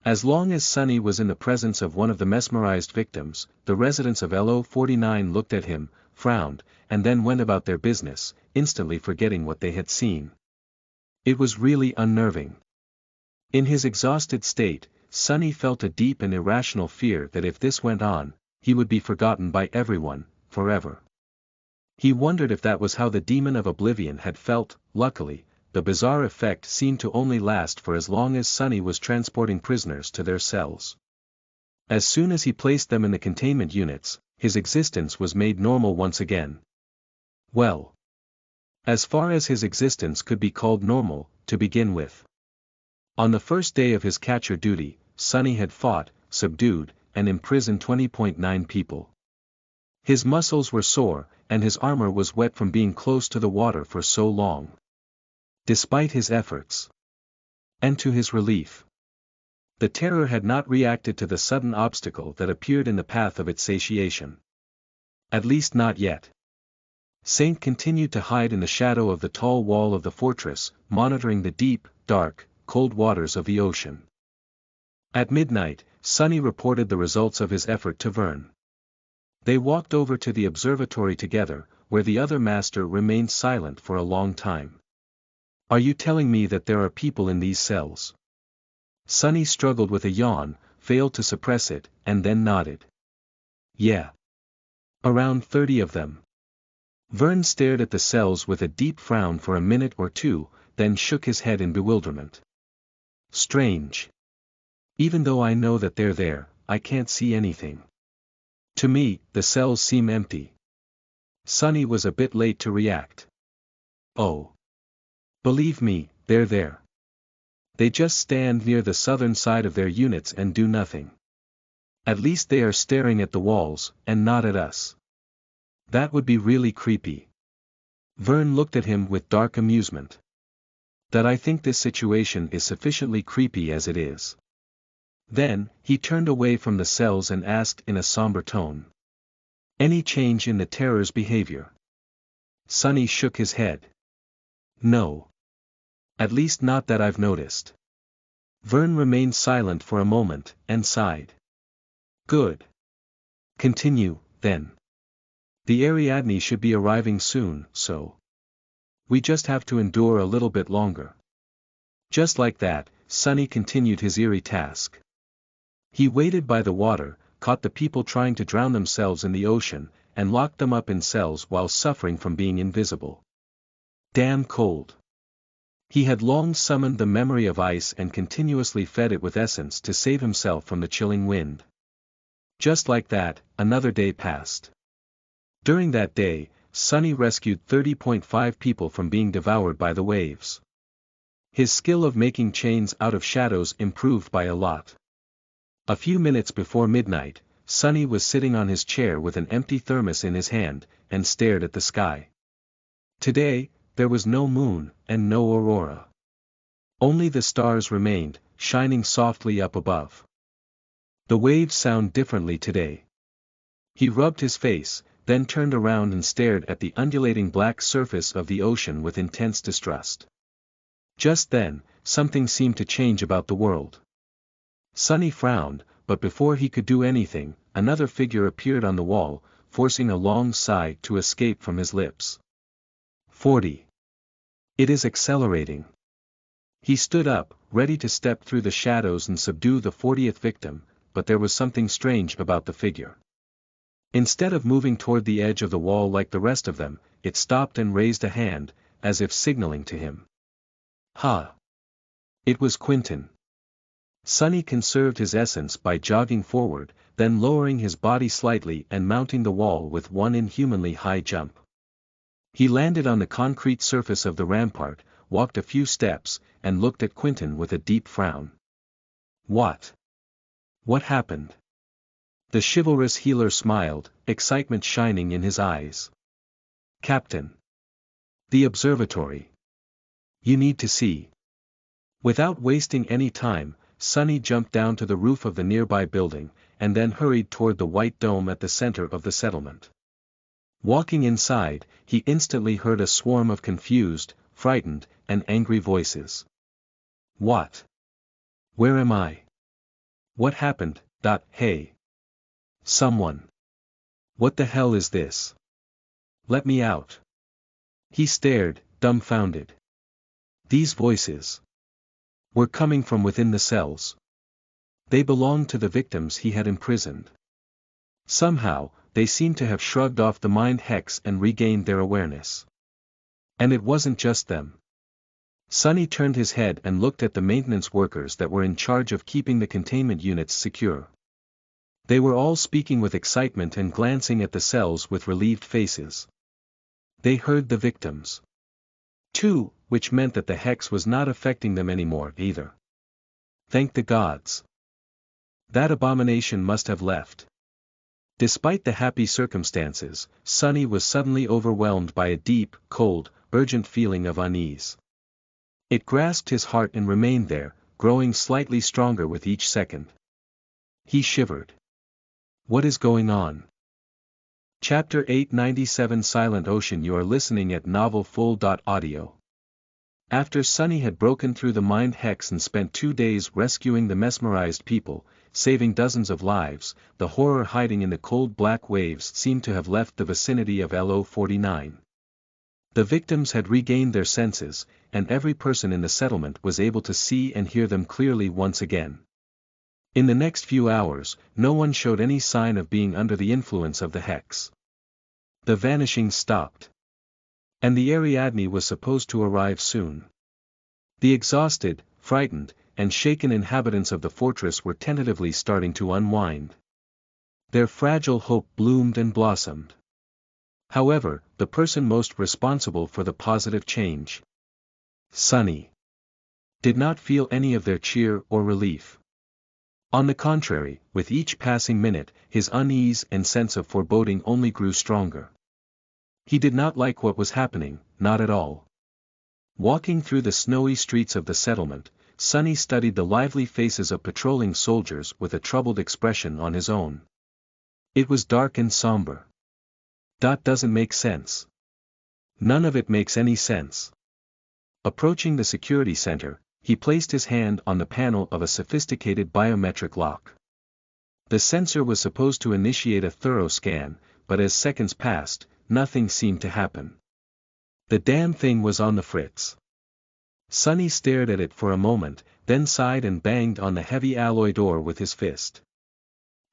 As long as Sonny was in the presence of one of the mesmerized victims, the residents of LO49 looked at him, frowned, and then went about their business, instantly forgetting what they had seen. It was really unnerving. In his exhausted state, Sonny felt a deep and irrational fear that if this went on, he would be forgotten by everyone, forever. He wondered if that was how the demon of oblivion had felt. Luckily, the bizarre effect seemed to only last for as long as Sonny was transporting prisoners to their cells. As soon as he placed them in the containment units, his existence was made normal once again. Well, as far as his existence could be called normal, to begin with. On the first day of his catcher duty, Sonny had fought, subdued, and imprisoned 20.9 people. His muscles were sore, and his armor was wet from being close to the water for so long. Despite his efforts, and to his relief, the terror had not reacted to the sudden obstacle that appeared in the path of its satiation. At least not yet. Saint continued to hide in the shadow of the tall wall of the fortress, monitoring the deep, dark, cold waters of the ocean. At midnight, Sonny reported the results of his effort to Vern. They walked over to the observatory together, where the other master remained silent for a long time. "Are you telling me that there are people in these cells?" Sonny struggled with a yawn, failed to suppress it, and then nodded. "Yeah. Around 30 of them." Vern stared at the cells with a deep frown for a minute or two, then shook his head in bewilderment. "Strange. Even though I know that they're there, I can't see anything. To me, the cells seem empty." Sonny was a bit late to react. "Oh. Believe me, they're there. They just stand near the southern side of their units and do nothing. At least they are staring at the walls, and not at us. That would be really creepy." Vern looked at him with dark amusement. "That I think this situation is sufficiently creepy as it is." Then, he turned away from the cells and asked in a somber tone. "Any change in the terror's behavior?" Sonny shook his head. "No. At least not that I've noticed." Vern remained silent for a moment, and sighed. "Good. Continue, then. The Ariadne should be arriving soon, so we just have to endure a little bit longer." Just like that, Sonny continued his eerie task. He waited by the water, caught the people trying to drown themselves in the ocean, and locked them up in cells while suffering from being invisible. Damn cold. He had long summoned the memory of ice and continuously fed it with essence to save himself from the chilling wind. Just like that, another day passed. During that day, Sonny rescued 30.5 people from being devoured by the waves. His skill of making chains out of shadows improved by a lot. A few minutes before midnight, Sonny was sitting on his chair with an empty thermos in his hand, and stared at the sky. Today, there was no moon, and no aurora. Only the stars remained, shining softly up above. The waves sound differently today. He rubbed his face, then turned around and stared at the undulating black surface of the ocean with intense distrust. Just then, something seemed to change about the world. Sonny frowned, but before he could do anything, another figure appeared on the wall, forcing a long sigh to escape from his lips. 40. It is accelerating. He stood up, ready to step through the shadows and subdue the 40th victim, but there was something strange about the figure. Instead of moving toward the edge of the wall like the rest of them, it stopped and raised a hand, as if signaling to him. Ha! It was Quentin. Sonny conserved his essence by jogging forward, then lowering his body slightly and mounting the wall with one inhumanly high jump. He landed on the concrete surface of the rampart, walked a few steps, and looked at Quentin with a deep frown. What? What happened? The chivalrous healer smiled, excitement shining in his eyes. Captain. The observatory. You need to see. Without wasting any time, Sonny jumped down to the roof of the nearby building, and then hurried toward the white dome at the center of the settlement. Walking inside, he instantly heard a swarm of confused, frightened, and angry voices. What? Where am I? What happened? Hey. Someone. What the hell is this? Let me out. He stared, dumbfounded. These voices were coming from within the cells. They belonged to the victims he had imprisoned. Somehow, they seemed to have shrugged off the mind hex and regained their awareness. And it wasn't just them. Sonny turned his head and looked at the maintenance workers that were in charge of keeping the containment units secure. They were all speaking with excitement and glancing at the cells with relieved faces. They heard the victims, too, which meant that the hex was not affecting them anymore either. Thank the gods. That abomination must have left. Despite the happy circumstances, Sonny was suddenly overwhelmed by a deep, cold, urgent feeling of unease. It grasped his heart and remained there, growing slightly stronger with each second. He shivered. What is going on? Chapter 897 Silent Ocean. You are listening at NovelFull.audio. After Sonny had broken through the mind hex and spent 2 days rescuing the mesmerized people, saving dozens of lives, the horror hiding in the cold black waves seemed to have left the vicinity of LO-49. The victims had regained their senses, and every person in the settlement was able to see and hear them clearly once again. In the next few hours, no one showed any sign of being under the influence of the hex. The vanishing stopped. And the Ariadne was supposed to arrive soon. The exhausted, frightened, and shaken inhabitants of the fortress were tentatively starting to unwind. Their fragile hope bloomed and blossomed. However, the person most responsible for the positive change, Sonny, did not feel any of their cheer or relief. On the contrary, with each passing minute, his unease and sense of foreboding only grew stronger. He did not like what was happening, not at all. Walking through the snowy streets of the settlement, Sonny studied the lively faces of patrolling soldiers with a troubled expression on his own. It was dark and somber. Doesn't make sense. None of it makes any sense. Approaching the security center, he placed his hand on the panel of a sophisticated biometric lock. The sensor was supposed to initiate a thorough scan, but as seconds passed, nothing seemed to happen. The damn thing was on the fritz. Sonny stared at it for a moment, then sighed and banged on the heavy alloy door with his fist.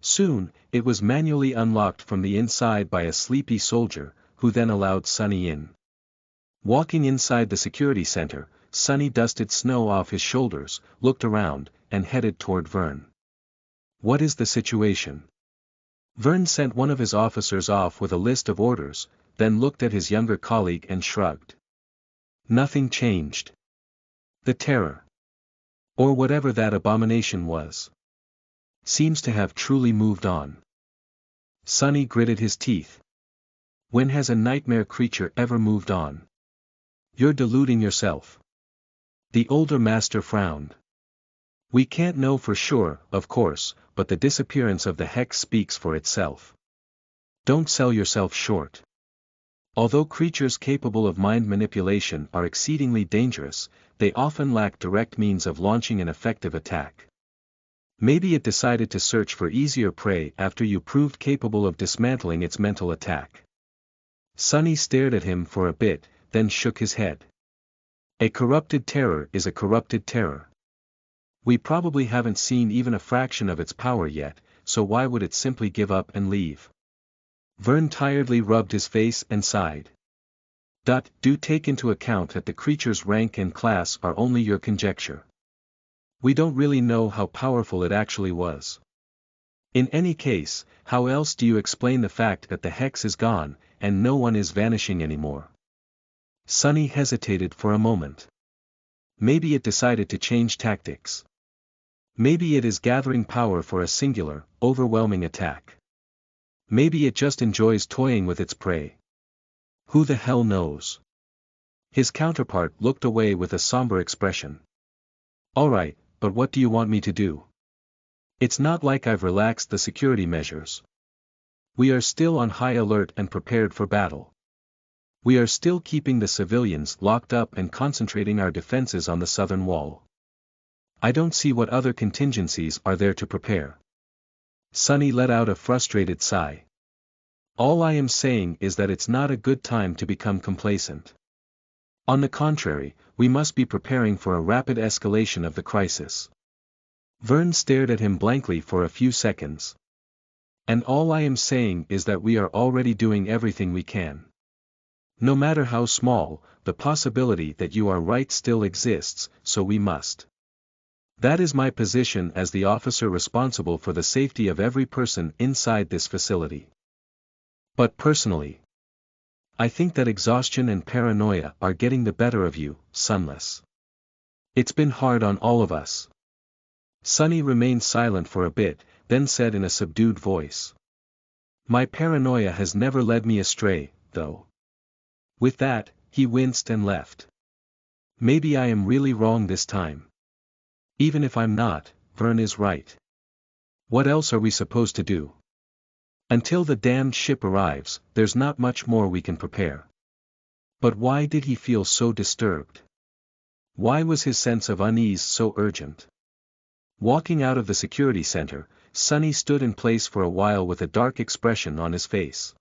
Soon, it was manually unlocked from the inside by a sleepy soldier, who then allowed Sonny in. Walking inside the security center, Sonny dusted snow off his shoulders, looked around, and headed toward Vern. What is the situation? Vern sent one of his officers off with a list of orders, then looked at his younger colleague and shrugged. Nothing changed. The terror, or whatever that abomination was, seems to have truly moved on. Sonny gritted his teeth. When has a nightmare creature ever moved on? You're deluding yourself. The older master frowned. We can't know for sure, of course, but the disappearance of the hex speaks for itself. Don't sell yourself short. Although creatures capable of mind manipulation are exceedingly dangerous, they often lack direct means of launching an effective attack. Maybe it decided to search for easier prey after you proved capable of dismantling its mental attack. Sonny stared at him for a bit, then shook his head. A corrupted terror is a corrupted terror. We probably haven't seen even a fraction of its power yet, so why would it simply give up and leave? Vern tiredly rubbed his face and sighed. Do take into account that the creature's rank and class are only your conjecture. We don't really know how powerful it actually was. In any case, how else do you explain the fact that the hex is gone, and no one is vanishing anymore? Sonny hesitated for a moment. Maybe it decided to change tactics. Maybe it is gathering power for a singular, overwhelming attack. Maybe it just enjoys toying with its prey. Who the hell knows? His counterpart looked away with a somber expression. Alright, but what do you want me to do? It's not like I've relaxed the security measures. We are still on high alert and prepared for battle. We are still keeping the civilians locked up and concentrating our defenses on the southern wall. I don't see what other contingencies are there to prepare. Sonny let out a frustrated sigh. All I am saying is that it's not a good time to become complacent. On the contrary, we must be preparing for a rapid escalation of the crisis. Vern stared at him blankly for a few seconds. And all I am saying is that we are already doing everything we can. No matter how small, the possibility that you are right still exists, so we must. That is my position as the officer responsible for the safety of every person inside this facility. But personally, I think that exhaustion and paranoia are getting the better of you, Sunless. It's been hard on all of us. Sunny remained silent for a bit, then said in a subdued voice. My paranoia has never led me astray, though. With that, he winced and left. Maybe I am really wrong this time. Even if I'm not, Vern is right. What else are we supposed to do? Until the damned ship arrives, there's not much more we can prepare. But why did he feel so disturbed? Why was his sense of unease so urgent? Walking out of the security center, Sunny stood in place for a while with a dark expression on his face.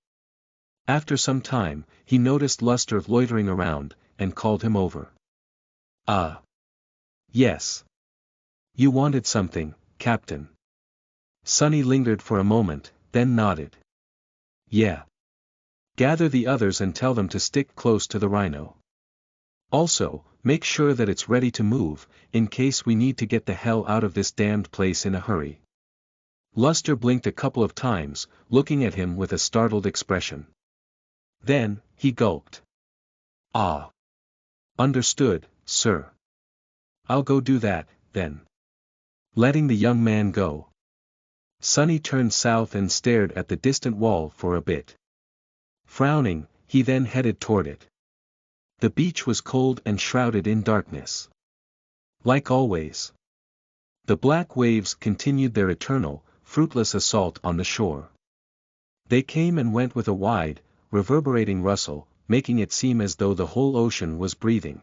After some time, he noticed Luster loitering around, and called him over. Ah. Yes. You wanted something, Captain. Sunny lingered for a moment, then nodded. Yeah. Gather the others and tell them to stick close to the Rhino. Also, make sure that it's ready to move, in case we need to get the hell out of this damned place in a hurry. Luster blinked a couple of times, looking at him with a startled expression. Then, he gulped. Ah. Understood, sir. I'll go do that, then. Letting the young man go. Sunny turned south and stared at the distant wall for a bit. Frowning, he then headed toward it. The beach was cold and shrouded in darkness. Like always. The black waves continued their eternal, fruitless assault on the shore. They came and went with a wide, reverberating rustle, making it seem as though the whole ocean was breathing.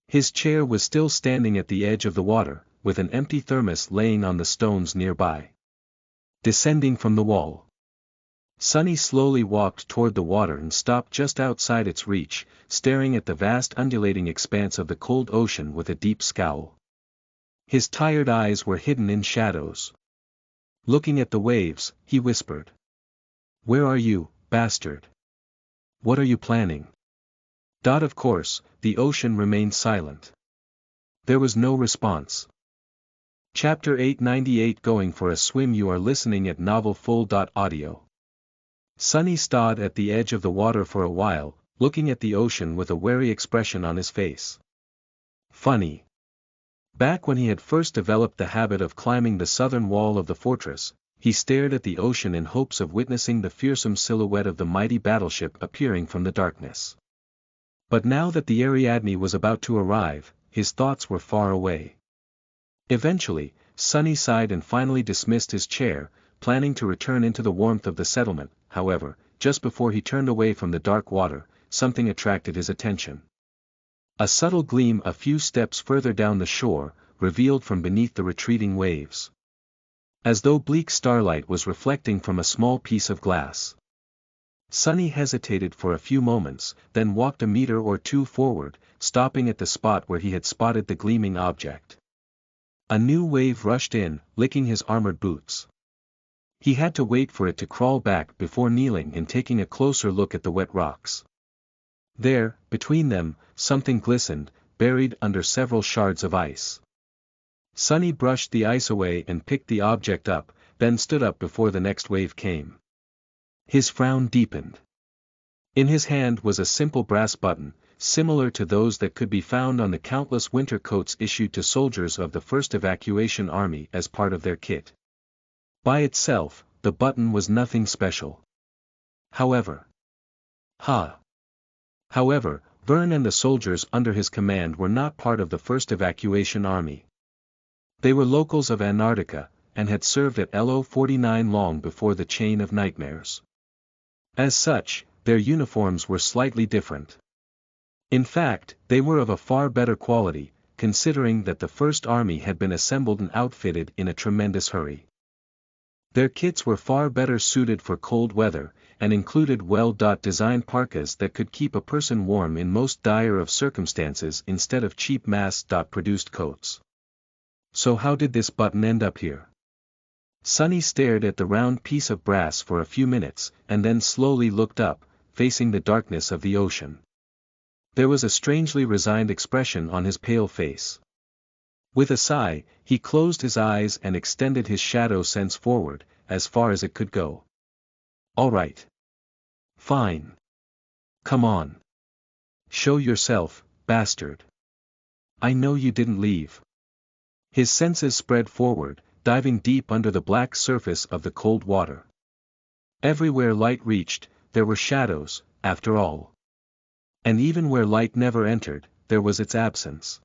His chair was still standing at the edge of the water, with an empty thermos laying on the stones nearby. Descending from the wall. Sunny slowly walked toward the water and stopped just outside its reach, staring at the vast undulating expanse of the cold ocean with a deep scowl. His tired eyes were hidden in shadows. Looking at the waves, he whispered. Where are you, bastard? What are you planning? Of course, the ocean remained silent. There was no response. Chapter 898 Going for a Swim. You are listening at NovelFull.audio. Sunny stood at the edge of the water for a while, looking at the ocean with a wary expression on his face. Funny. Back when he had first developed the habit of climbing the southern wall of the fortress, he stared at the ocean in hopes of witnessing the fearsome silhouette of the mighty battleship appearing from the darkness. But now that the Ariadne was about to arrive, his thoughts were far away. Eventually, Sunny sighed and finally dismissed his chair, planning to return into the warmth of the settlement. However, just before he turned away from the dark water, something attracted his attention. A subtle gleam a few steps further down the shore, revealed from beneath the retreating waves. As though bleak starlight was reflecting from a small piece of glass. Sunny hesitated for a few moments, then walked a meter or two forward, stopping at the spot where he had spotted the gleaming object. A new wave rushed in, licking his armored boots. He had to wait for it to crawl back before kneeling and taking a closer look at the wet rocks. There, between them, something glistened, buried under several shards of ice. Sunny brushed the ice away and picked the object up, then stood up before the next wave came. His frown deepened. In his hand was a simple brass button, similar to those that could be found on the countless winter coats issued to soldiers of the 1st Evacuation Army as part of their kit. By itself, the button was nothing special. However, Vern and the soldiers under his command were not part of the 1st Evacuation Army. They were locals of Antarctica, and had served at LO-49 long before the Chain of Nightmares. As such, their uniforms were slightly different. In fact, they were of a far better quality, considering that the First Army had been assembled and outfitted in a tremendous hurry. Their kits were far better suited for cold weather, and included well-designed parkas that could keep a person warm in most dire of circumstances instead of cheap mass-produced coats. So how did this button end up here? Sonny stared at the round piece of brass for a few minutes, and then slowly looked up, facing the darkness of the ocean. There was a strangely resigned expression on his pale face. With a sigh, he closed his eyes and extended his shadow sense forward, as far as it could go. All right. Fine. Come on. Show yourself, bastard. I know you didn't leave. His senses spread forward, diving deep under the black surface of the cold water. Everywhere light reached, there were shadows, after all. And even where light never entered, there was its absence.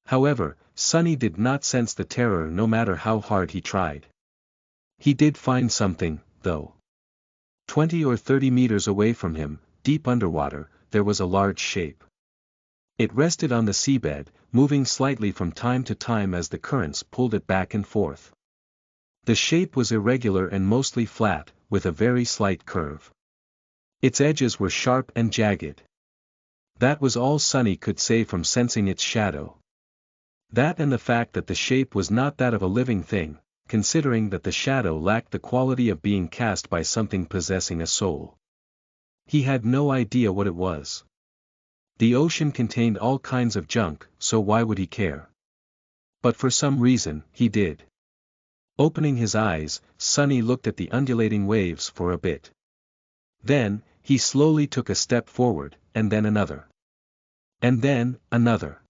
However, Sonny did not sense the terror no matter how hard he tried. He did find something, though. 20 or 30 meters away from him, deep underwater, there was a large shape. It rested on the seabed, moving slightly from time to time as the currents pulled it back and forth. The shape was irregular and mostly flat, with a very slight curve. Its edges were sharp and jagged. That was all Sonny could say from sensing its shadow. That and the fact that the shape was not that of a living thing, considering that the shadow lacked the quality of being cast by something possessing a soul. He had no idea what it was. The ocean contained all kinds of junk, so why would he care? But for some reason, he did. Opening his eyes, Sonny looked at the undulating waves for a bit. Then, he slowly took a step forward, and then another. And then, another.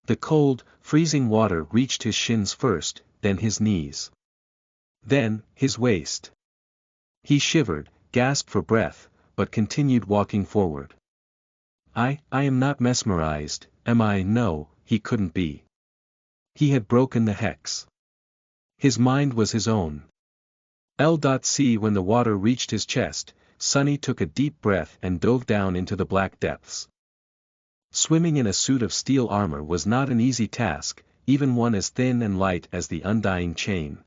The cold, freezing water reached his shins first, then his knees. Then, his waist. He shivered, gasped for breath, but continued walking forward. I am not mesmerized, am I? No, he couldn't be. He had broken the hex. His mind was his own. L.C. When the water reached his chest, Sonny took a deep breath and dove down into the black depths. Swimming in a suit of steel armor was not an easy task, even one as thin and light as the undying chain.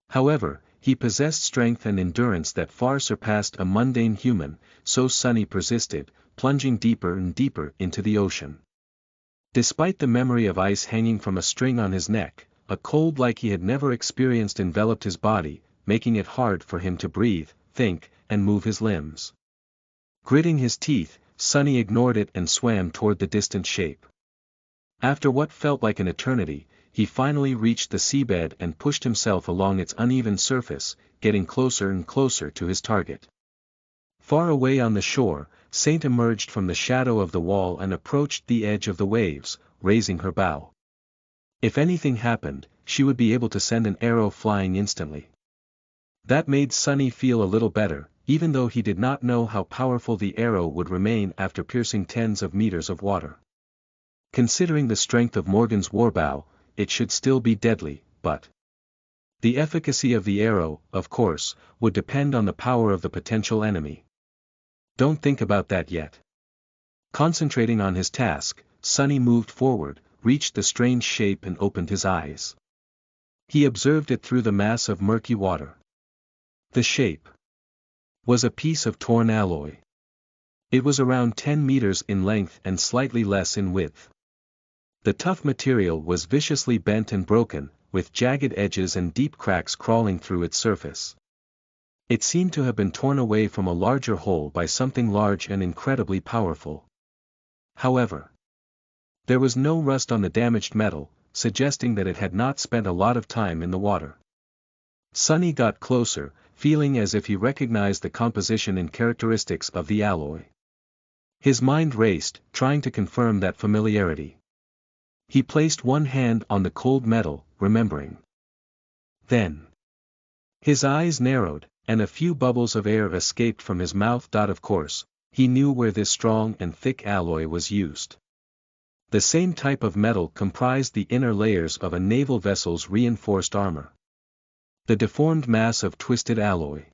However, he possessed strength and endurance that far surpassed a mundane human, so Sonny persisted, plunging deeper and deeper into the ocean. Despite the memory of ice hanging from a string on his neck, a cold like he had never experienced enveloped his body, making it hard for him to breathe, think, and move his limbs. Gritting his teeth, Sonny ignored it and swam toward the distant shape. After what felt like an eternity, he finally reached the seabed and pushed himself along its uneven surface, getting closer and closer to his target. Far away on the shore, Saint emerged from the shadow of the wall and approached the edge of the waves, raising her bow. If anything happened, she would be able to send an arrow flying instantly. That made Sonny feel a little better, even though he did not know how powerful the arrow would remain after piercing tens of meters of water. Considering the strength of Morgan's warbow, it should still be deadly, but the efficacy of the arrow, of course, would depend on the power of the potential enemy. Don't think about that yet. Concentrating on his task, Sonny moved forward, reached the strange shape and opened his eyes. He observed it through the mass of murky water. The shape was a piece of torn alloy. It was around 10 meters in length and slightly less in width. The tough material was viciously bent and broken, with jagged edges and deep cracks crawling through its surface. It seemed to have been torn away from a larger whole by something large and incredibly powerful. However, there was no rust on the damaged metal, suggesting that it had not spent a lot of time in the water. Sonny got closer, feeling as if he recognized the composition and characteristics of the alloy. His mind raced, trying to confirm that familiarity. He placed one hand on the cold metal, remembering. Then his eyes narrowed, and a few bubbles of air escaped from his mouth. Of course, he knew where this strong and thick alloy was used. The same type of metal comprised the inner layers of a naval vessel's reinforced armor. The deformed mass of twisted alloy.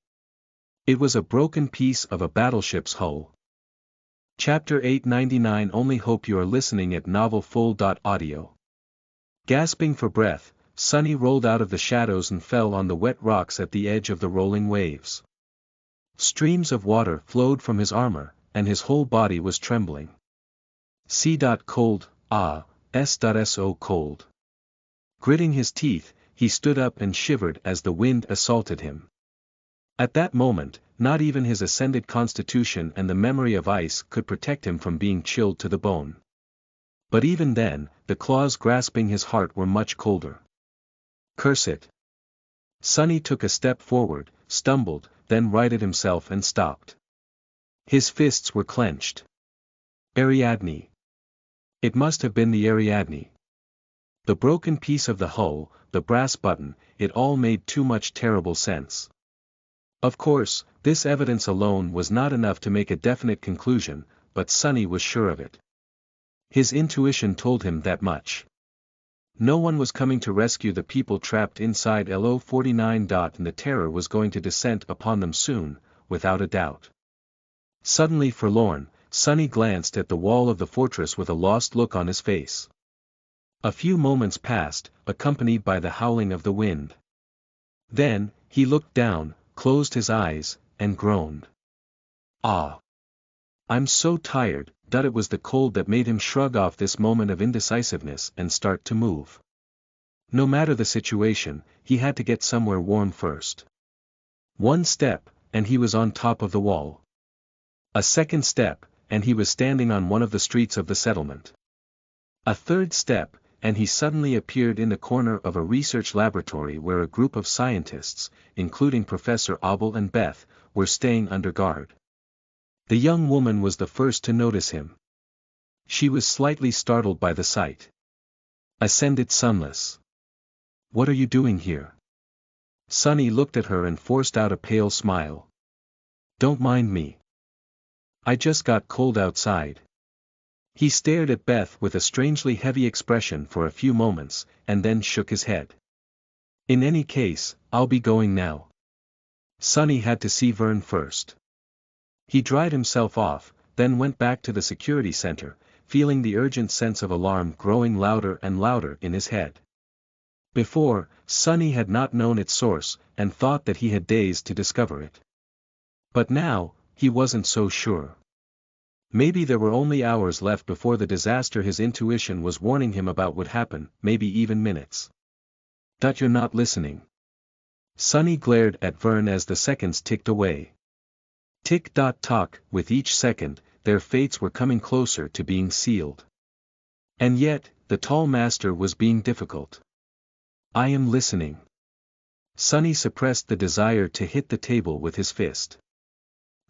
It was a broken piece of a battleship's hull. Chapter 899. Only hope you are listening at novelfull.audio. Gasping for breath, Sonny rolled out of the shadows and fell on the wet rocks at the edge of the rolling waves. Streams of water flowed from his armor, and his whole body was trembling. C. Cold, so cold. Gritting his teeth, he stood up and shivered as the wind assaulted him. At that moment, not even his ascended constitution and the memory of ice could protect him from being chilled to the bone. But even then, the claws grasping his heart were much colder. Curse it! Sonny took a step forward, stumbled, then righted himself and stopped. His fists were clenched. Ariadne. It must have been the Ariadne. The broken piece of the hull, the brass button, it all made too much terrible sense. Of course, this evidence alone was not enough to make a definite conclusion, but Sonny was sure of it. His intuition told him that much. No one was coming to rescue the people trapped inside LO-49. And the terror was going to descend upon them soon, without a doubt. Suddenly forlorn, Sonny glanced at the wall of the fortress with a lost look on his face. A few moments passed, accompanied by the howling of the wind. Then, he looked down, closed his eyes, and groaned. Ah! I'm so tired. It was the cold that made him shrug off this moment of indecisiveness and start to move. No matter the situation, he had to get somewhere warm first. One step, and he was on top of the wall. A second step, and he was standing on one of the streets of the settlement. A third step, and he suddenly appeared in the corner of a research laboratory where a group of scientists, including Professor Abel and Beth, were staying under guard. The young woman was the first to notice him. She was slightly startled by the sight. Ascended Sunless. What are you doing here? Sonny looked at her and forced out a pale smile. Don't mind me. I just got cold outside. He stared at Beth with a strangely heavy expression for a few moments, and then shook his head. In any case, I'll be going now. Sonny had to see Vern first. He dried himself off, then went back to the security center, feeling the urgent sense of alarm growing louder and louder in his head. Before, Sonny had not known its source, and thought that he had days to discover it. But now, he wasn't so sure. Maybe there were only hours left before the disaster his intuition was warning him about would happen, maybe even minutes. You're not listening. Sonny glared at Vern as the seconds ticked away. Tick-tock, with each second, their fates were coming closer to being sealed. And yet, the tall master was being difficult. I am listening. Sonny suppressed the desire to hit the table with his fist.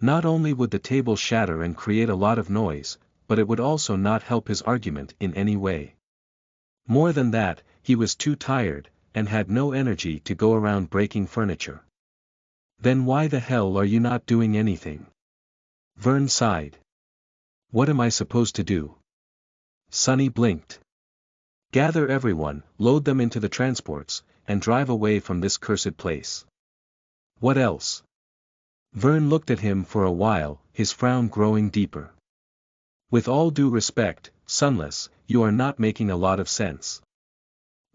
Not only would the table shatter and create a lot of noise, but it would also not help his argument in any way. More than that, he was too tired, and had no energy to go around breaking furniture. Then why the hell are you not doing anything? Vern sighed. What am I supposed to do? Sonny blinked. Gather everyone, load them into the transports, and drive away from this cursed place. What else? Vern looked at him for a while, his frown growing deeper. With all due respect, Sunless, you are not making a lot of sense.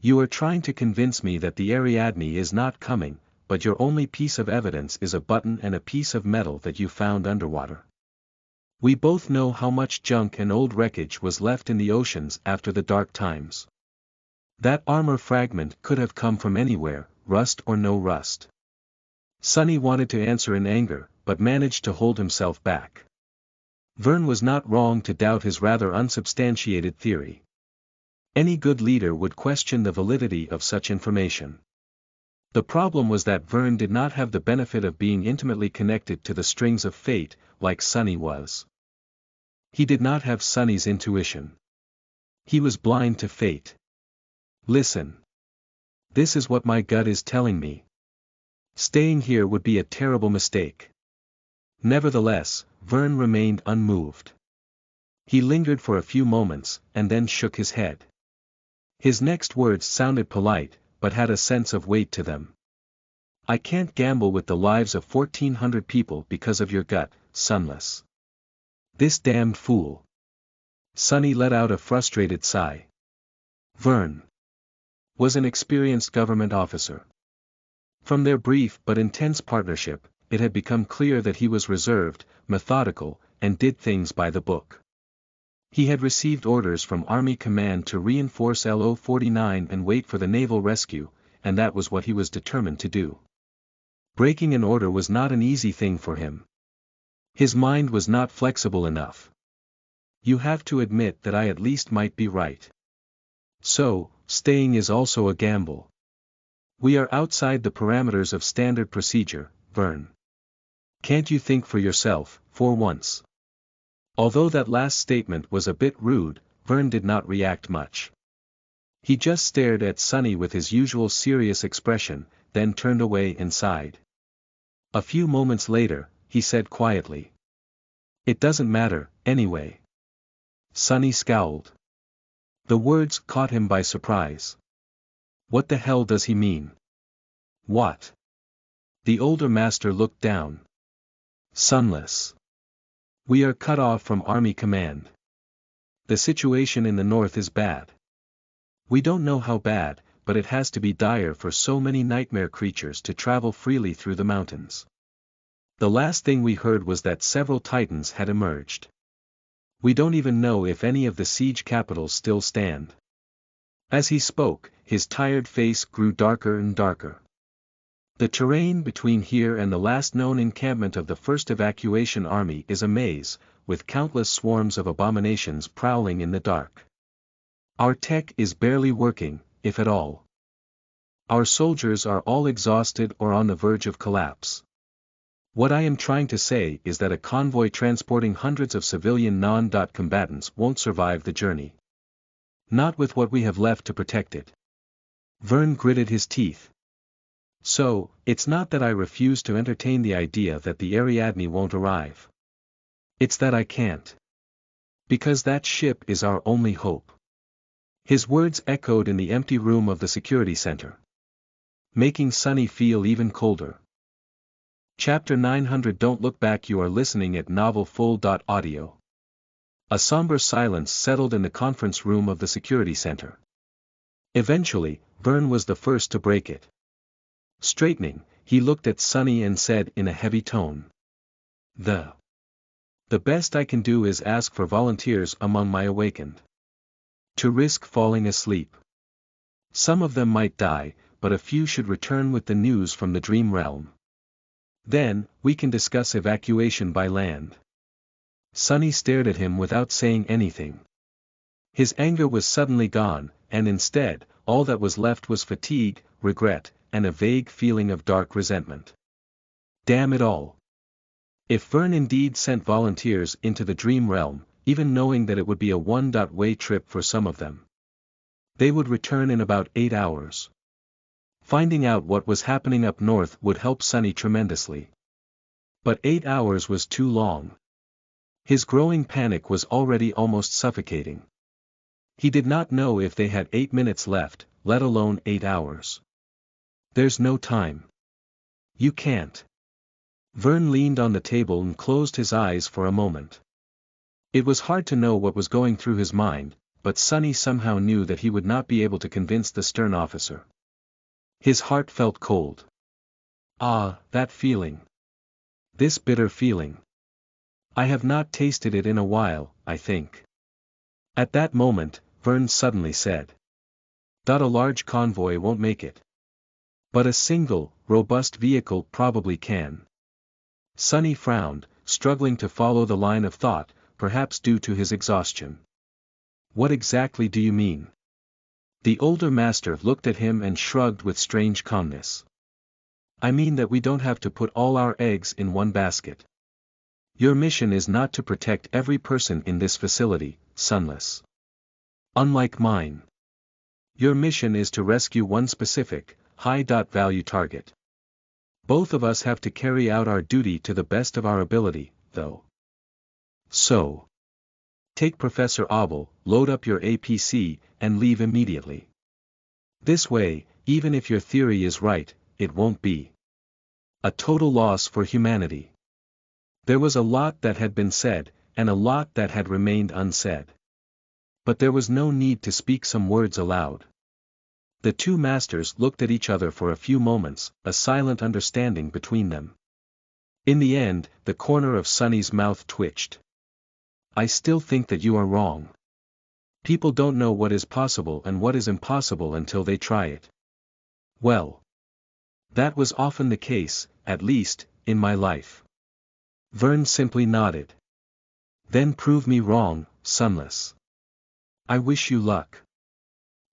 You are trying to convince me that the Ariadne is not coming, but your only piece of evidence is a button and a piece of metal that you found underwater. We both know how much junk and old wreckage was left in the oceans after the dark times. That armor fragment could have come from anywhere, rust or no rust. Sonny wanted to answer in anger, but managed to hold himself back. Vern was not wrong to doubt his rather unsubstantiated theory. Any good leader would question the validity of such information. The problem was that Vern did not have the benefit of being intimately connected to the strings of fate, like Sonny was. He did not have Sonny's intuition. He was blind to fate. Listen. This is what my gut is telling me. Staying here would be a terrible mistake. Nevertheless, Vern remained unmoved. He lingered for a few moments, and then shook his head. His next words sounded polite, but had a sense of weight to them. I can't gamble with the lives of 1,400 people because of your gut, Sunless. This damned fool. Sonny let out a frustrated sigh. Vern was an experienced government officer. From their brief but intense partnership, it had become clear that he was reserved, methodical, and did things by the book. He had received orders from Army Command to reinforce LO-49 and wait for the naval rescue, and that was what he was determined to do. Breaking an order was not an easy thing for him. His mind was not flexible enough. You have to admit that I at least might be right. So, staying is also a gamble. We are outside the parameters of standard procedure, Vern. Can't you think for yourself, for once? Although that last statement was a bit rude, Vern did not react much. He just stared at Sonny with his usual serious expression, then turned away and sighed. A few moments later, he said quietly. It doesn't matter, anyway. Sonny scowled. The words caught him by surprise. What the hell does he mean? What? The older master looked down. Sunless. We are cut off from army command. The situation in the north is bad. We don't know how bad, but it has to be dire for so many nightmare creatures to travel freely through the mountains. The last thing we heard was that several titans had emerged. We don't even know if any of the siege capitals still stand. As he spoke, his tired face grew darker and darker. The terrain between here and the last known encampment of the first evacuation army is a maze, with countless swarms of abominations prowling in the dark. Our tech is barely working, if at all. Our soldiers are all exhausted or on the verge of collapse. What I am trying to say is that a convoy transporting hundreds of civilian non-combatants won't survive the journey. Not with what we have left to protect it. Vern gritted his teeth. So, it's not that I refuse to entertain the idea that the Ariadne won't arrive. It's that I can't. Because that ship is our only hope. His words echoed in the empty room of the security center, making Sonny feel even colder. Chapter 900. Don't look back. You are listening at NovelFull.audio. A somber silence settled in the conference room of the security center. Eventually, Vern was the first to break it. Straightening, he looked at Sonny and said in a heavy tone. The best I can do is ask for volunteers among my awakened. To risk falling asleep. Some of them might die, but a few should return with the news from the dream realm. Then, we can discuss evacuation by land. Sonny stared at him without saying anything. His anger was suddenly gone, and instead, all that was left was fatigue, regret, and a vague feeling of dark resentment. Damn it all. If Vern indeed sent volunteers into the dream realm, even knowing that it would be a one-way trip for some of them, they would return in about 8 hours. Finding out what was happening up north would help Sonny tremendously. But 8 hours was too long. His growing panic was already almost suffocating. He did not know if they had 8 minutes left, let alone 8 hours. There's no time. You can't. Vern leaned on the table and closed his eyes for a moment. It was hard to know what was going through his mind, but Sonny somehow knew that he would not be able to convince the stern officer. His heart felt cold. Ah, that feeling. This bitter feeling. I have not tasted it in a while, I think. At that moment, Vern suddenly said. A large convoy won't make it. But a single, robust vehicle probably can. Sonny frowned, struggling to follow the line of thought, perhaps due to his exhaustion. What exactly do you mean? The older master looked at him and shrugged with strange calmness. I mean that we don't have to put all our eggs in one basket. Your mission is not to protect every person in this facility, Sunless. Unlike mine. Your mission is to rescue one specific, high-value target. Both of us have to carry out our duty to the best of our ability, though. So. Take Professor Abel, load up your APC, and leave immediately. This way, even if your theory is right, it won't be a total loss for humanity. There was a lot that had been said, and a lot that had remained unsaid. But there was no need to speak some words aloud. The two masters looked at each other for a few moments, a silent understanding between them. In the end, the corner of Sonny's mouth twitched. I still think that you are wrong. People don't know what is possible and what is impossible until they try it. Well, that was often the case, at least, in my life. Vern simply nodded. Then prove me wrong, Sunless. I wish you luck.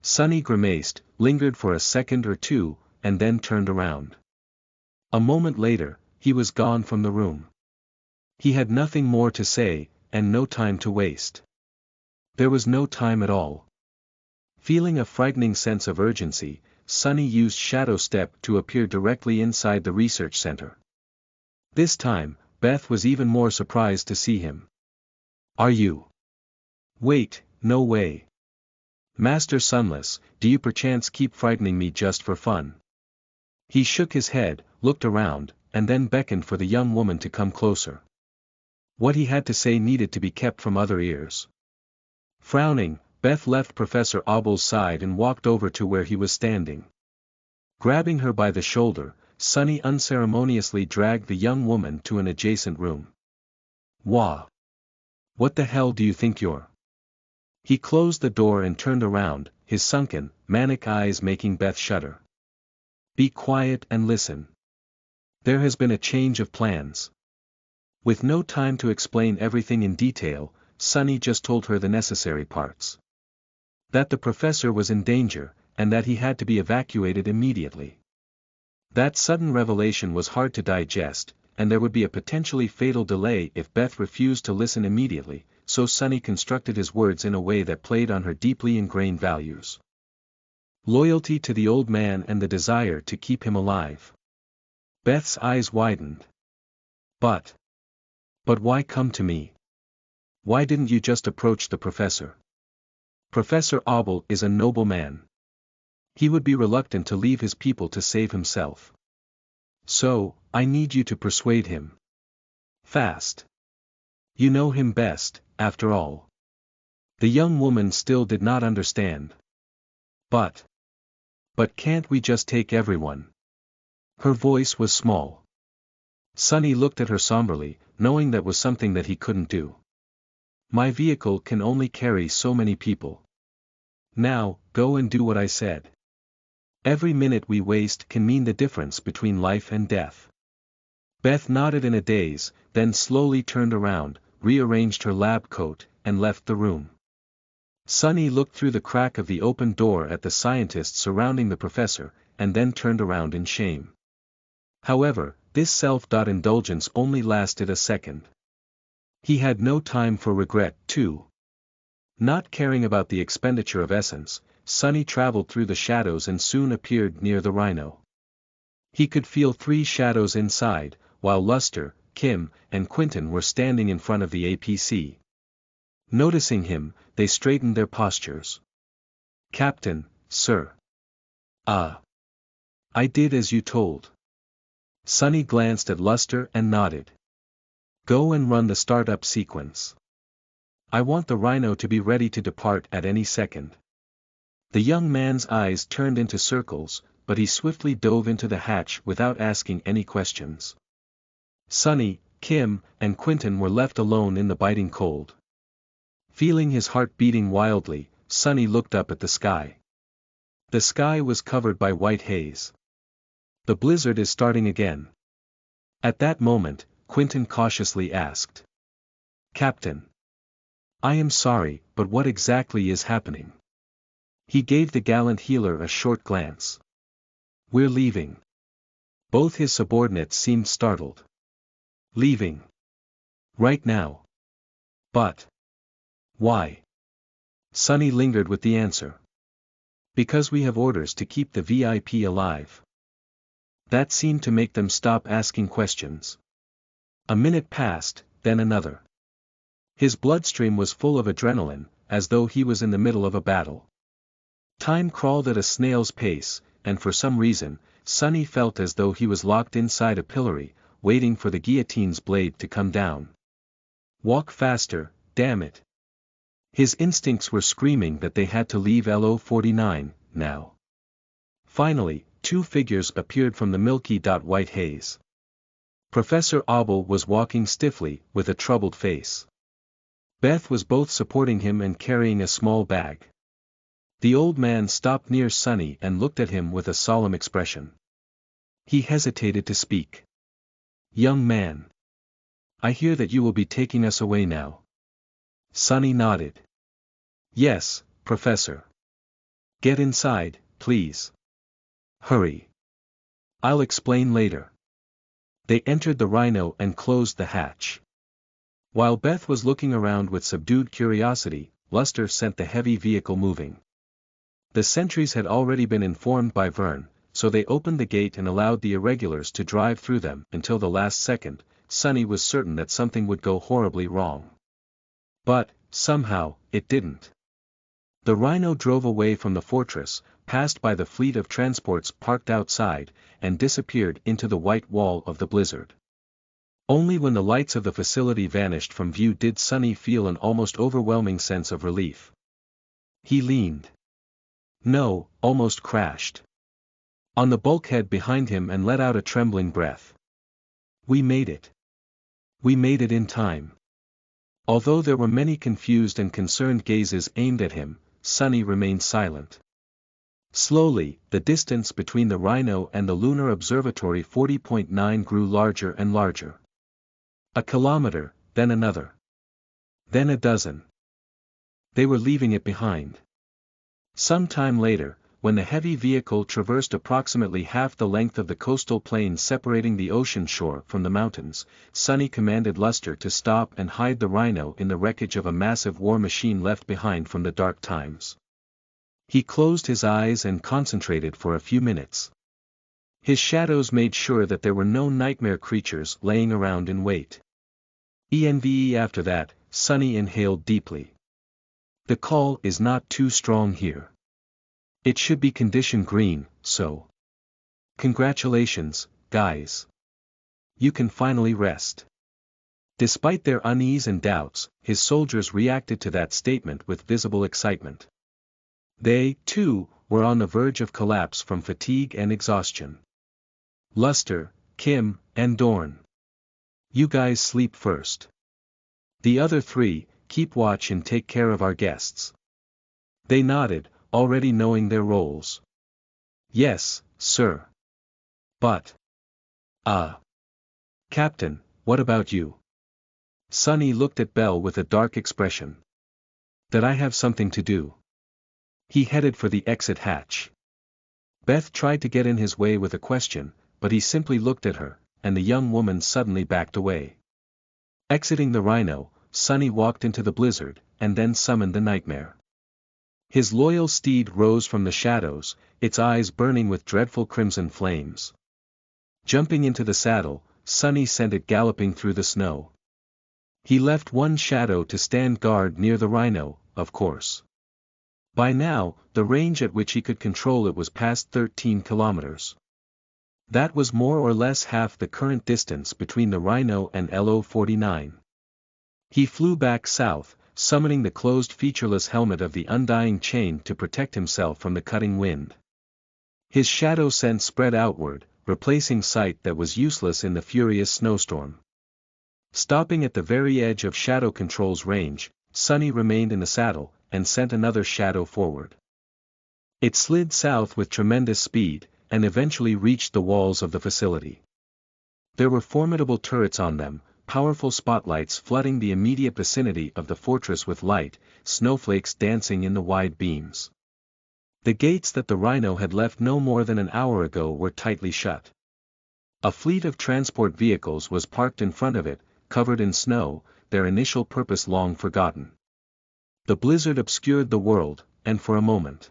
Sunny grimaced, lingered for a second or two, and then turned around. A moment later, he was gone from the room. He had nothing more to say, and no time to waste. There was no time at all. Feeling a frightening sense of urgency, Sunny used Shadow Step to appear directly inside the research center. This time, Beth was even more surprised to see him. Are you? Wait, no way. Master Sunless, do you perchance keep frightening me just for fun? He shook his head, looked around, and then beckoned for the young woman to come closer. What he had to say needed to be kept from other ears. Frowning, Beth left Professor Obble's side and walked over to where he was standing. Grabbing her by the shoulder, Sunny unceremoniously dragged the young woman to an adjacent room. Wah! What the hell do you think you're? He closed the door and turned around, his sunken, manic eyes making Beth shudder. Be quiet and listen. There has been a change of plans. With no time to explain everything in detail, Sunny just told her the necessary parts. That the professor was in danger, and that he had to be evacuated immediately. That sudden revelation was hard to digest, and there would be a potentially fatal delay if Beth refused to listen immediately, so Sunny constructed his words in a way that played on her deeply ingrained values. Loyalty to the old man and the desire to keep him alive. Beth's eyes widened. But why come to me? Why didn't you just approach the professor? Professor Obble is a noble man. He would be reluctant to leave his people to save himself. So, I need you to persuade him. Fast. You know him best, after all. The young woman still did not understand. But can't we just take everyone? Her voice was small. Sunny looked at her somberly, knowing that was something that he couldn't do. My vehicle can only carry so many people. Now, go and do what I said. Every minute we waste can mean the difference between life and death. Beth nodded in a daze, then slowly turned around, rearranged her lab coat, and left the room. Sunny looked through the crack of the open door at the scientists surrounding the professor, and then turned around in shame. However, this self-indulgence only lasted a second. He had no time for regret, too. Not caring about the expenditure of essence, Sunny traveled through the shadows and soon appeared near the rhino. He could feel 3 shadows inside, while Luster, Kim, and Quentin were standing in front of the APC. Noticing him, they straightened their postures. Captain, sir. I did as you told. Sunny glanced at Luster and nodded. Go and run the startup sequence. I want the rhino to be ready to depart at any second. The young man's eyes turned into circles, but he swiftly dove into the hatch without asking any questions. Sunny, Kim, and Quentin were left alone in the biting cold. Feeling his heart beating wildly, Sunny looked up at the sky. The sky was covered by white haze. The blizzard is starting again. At that moment, Quentin cautiously asked. Captain. I am sorry, but what exactly is happening? He gave the gallant healer a short glance. We're leaving. Both his subordinates seemed startled. Leaving? Right now? But why? Sunny lingered with the answer. Because we have orders to keep the VIP alive. That seemed to make them stop asking questions. A minute passed, then another. His bloodstream was full of adrenaline, as though he was in the middle of a battle. Time crawled at a snail's pace, and for some reason, Sunny felt as though he was locked inside a pillory, waiting for the guillotine's blade to come down. Walk faster, damn it. His instincts were screaming that they had to leave LO-49, now. Finally, 2 figures appeared from the milky white haze. Professor Obble was walking stiffly, with a troubled face. Beth was both supporting him and carrying a small bag. The old man stopped near Sonny and looked at him with a solemn expression. He hesitated to speak. "Young man. I hear that you will be taking us away now." Sonny nodded. "Yes, Professor. Get inside, please. Hurry. I'll explain later." They entered the Rhino and closed the hatch. While Beth was looking around with subdued curiosity, Luster sent the heavy vehicle moving. The sentries had already been informed by Vern, so they opened the gate and allowed the irregulars to drive through them. Until the last second, Sonny was certain that something would go horribly wrong. But, somehow, it didn't. The Rhino drove away from the fortress, passed by the fleet of transports parked outside, and disappeared into the white wall of the blizzard. Only when the lights of the facility vanished from view did Sonny feel an almost overwhelming sense of relief. He leaned. No, almost crashed. On the bulkhead behind him and let out a trembling breath. We made it. We made it in time. Although there were many confused and concerned gazes aimed at him, Sonny remained silent. Slowly, the distance between the Rhino and the Lunar Observatory 40.9 grew larger and larger. A kilometer, then another. Then a dozen. They were leaving it behind. Some time later, when the heavy vehicle traversed approximately half the length of the coastal plain separating the ocean shore from the mountains, Sonny commanded Luster to stop and hide the Rhino in the wreckage of a massive war machine left behind from the dark times. He closed his eyes and concentrated for a few minutes. His shadows made sure that there were no nightmare creatures laying around in wait. After that, Sonny inhaled deeply. The call is not too strong here. It should be condition green, so. Congratulations, guys. You can finally rest. Despite their unease and doubts, his soldiers reacted to that statement with visible excitement. They, too, were on the verge of collapse from fatigue and exhaustion. Luster, Kim, and Dorn. You guys sleep first. The other three, keep watch and take care of our guests. They nodded, already knowing their roles. Yes, sir. But. Captain, what about you? Sonny looked at Bell with a dark expression. That I have something to do. He headed for the exit hatch. Beth tried to get in his way with a question, but he simply looked at her, and the young woman suddenly backed away. Exiting the Rhino, Sonny walked into the blizzard, and then summoned the nightmare. His loyal steed rose from the shadows, its eyes burning with dreadful crimson flames. Jumping into the saddle, Sonny sent it galloping through the snow. He left one shadow to stand guard near the Rhino, of course. By now, the range at which he could control it was past 13 kilometers. That was more or less half the current distance between the Rhino and LO-49. He flew back south, summoning the closed featureless helmet of the Undying Chain to protect himself from the cutting wind. His shadow sense spread outward, replacing sight that was useless in the furious snowstorm. Stopping at the very edge of Shadow Control's range, Sonny remained in the saddle, and sent another shadow forward. It slid south with tremendous speed, and eventually reached the walls of the facility. There were formidable turrets on them, powerful spotlights flooding the immediate vicinity of the fortress with light, snowflakes dancing in the wide beams. The gates that the Rhino had left no more than an hour ago were tightly shut. A fleet of transport vehicles was parked in front of it, covered in snow, their initial purpose long forgotten. The blizzard obscured the world, and for a moment.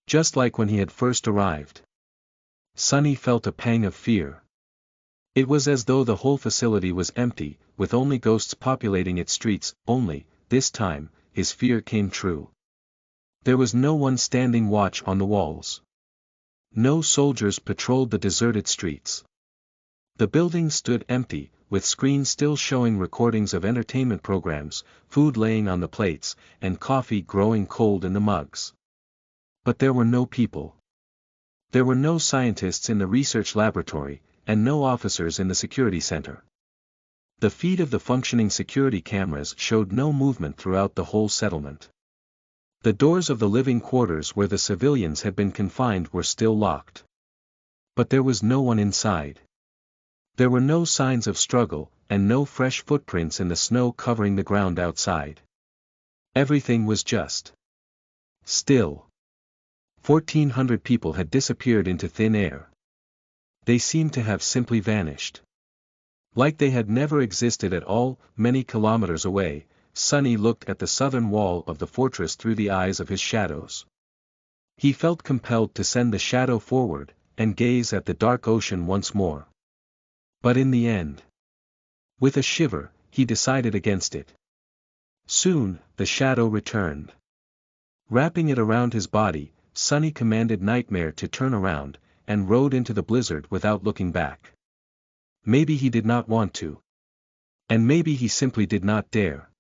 Just like when he had first arrived. Sonny felt a pang of fear. It was as though the whole facility was empty, with only ghosts populating its streets, only, this time, his fear came true. There was no one standing watch on the walls. No soldiers patrolled the deserted streets. The building stood empty, with screens still showing recordings of entertainment programs, food laying on the plates, and coffee growing cold in the mugs. But there were no people. There were no scientists in the research laboratory, and no officers in the security center. The feed of the functioning security cameras showed no movement throughout the whole settlement. The doors of the living quarters where the civilians had been confined were still locked. But there was no one inside. There were no signs of struggle, and no fresh footprints in the snow covering the ground outside. Everything was just still. 1,400 people had disappeared into thin air. They seemed to have simply vanished. Like they had never existed at all. Many kilometers away, Sonny looked at the southern wall of the fortress through the eyes of his shadows. He felt compelled to send the shadow forward, and gaze at the dark ocean once more. But in the end, with a shiver, he decided against it. Soon, the shadow returned. Wrapping it around his body, Sonny commanded Nightmare to turn around, and rode into the blizzard without looking back. Maybe he did not want to. And maybe he simply did not dare.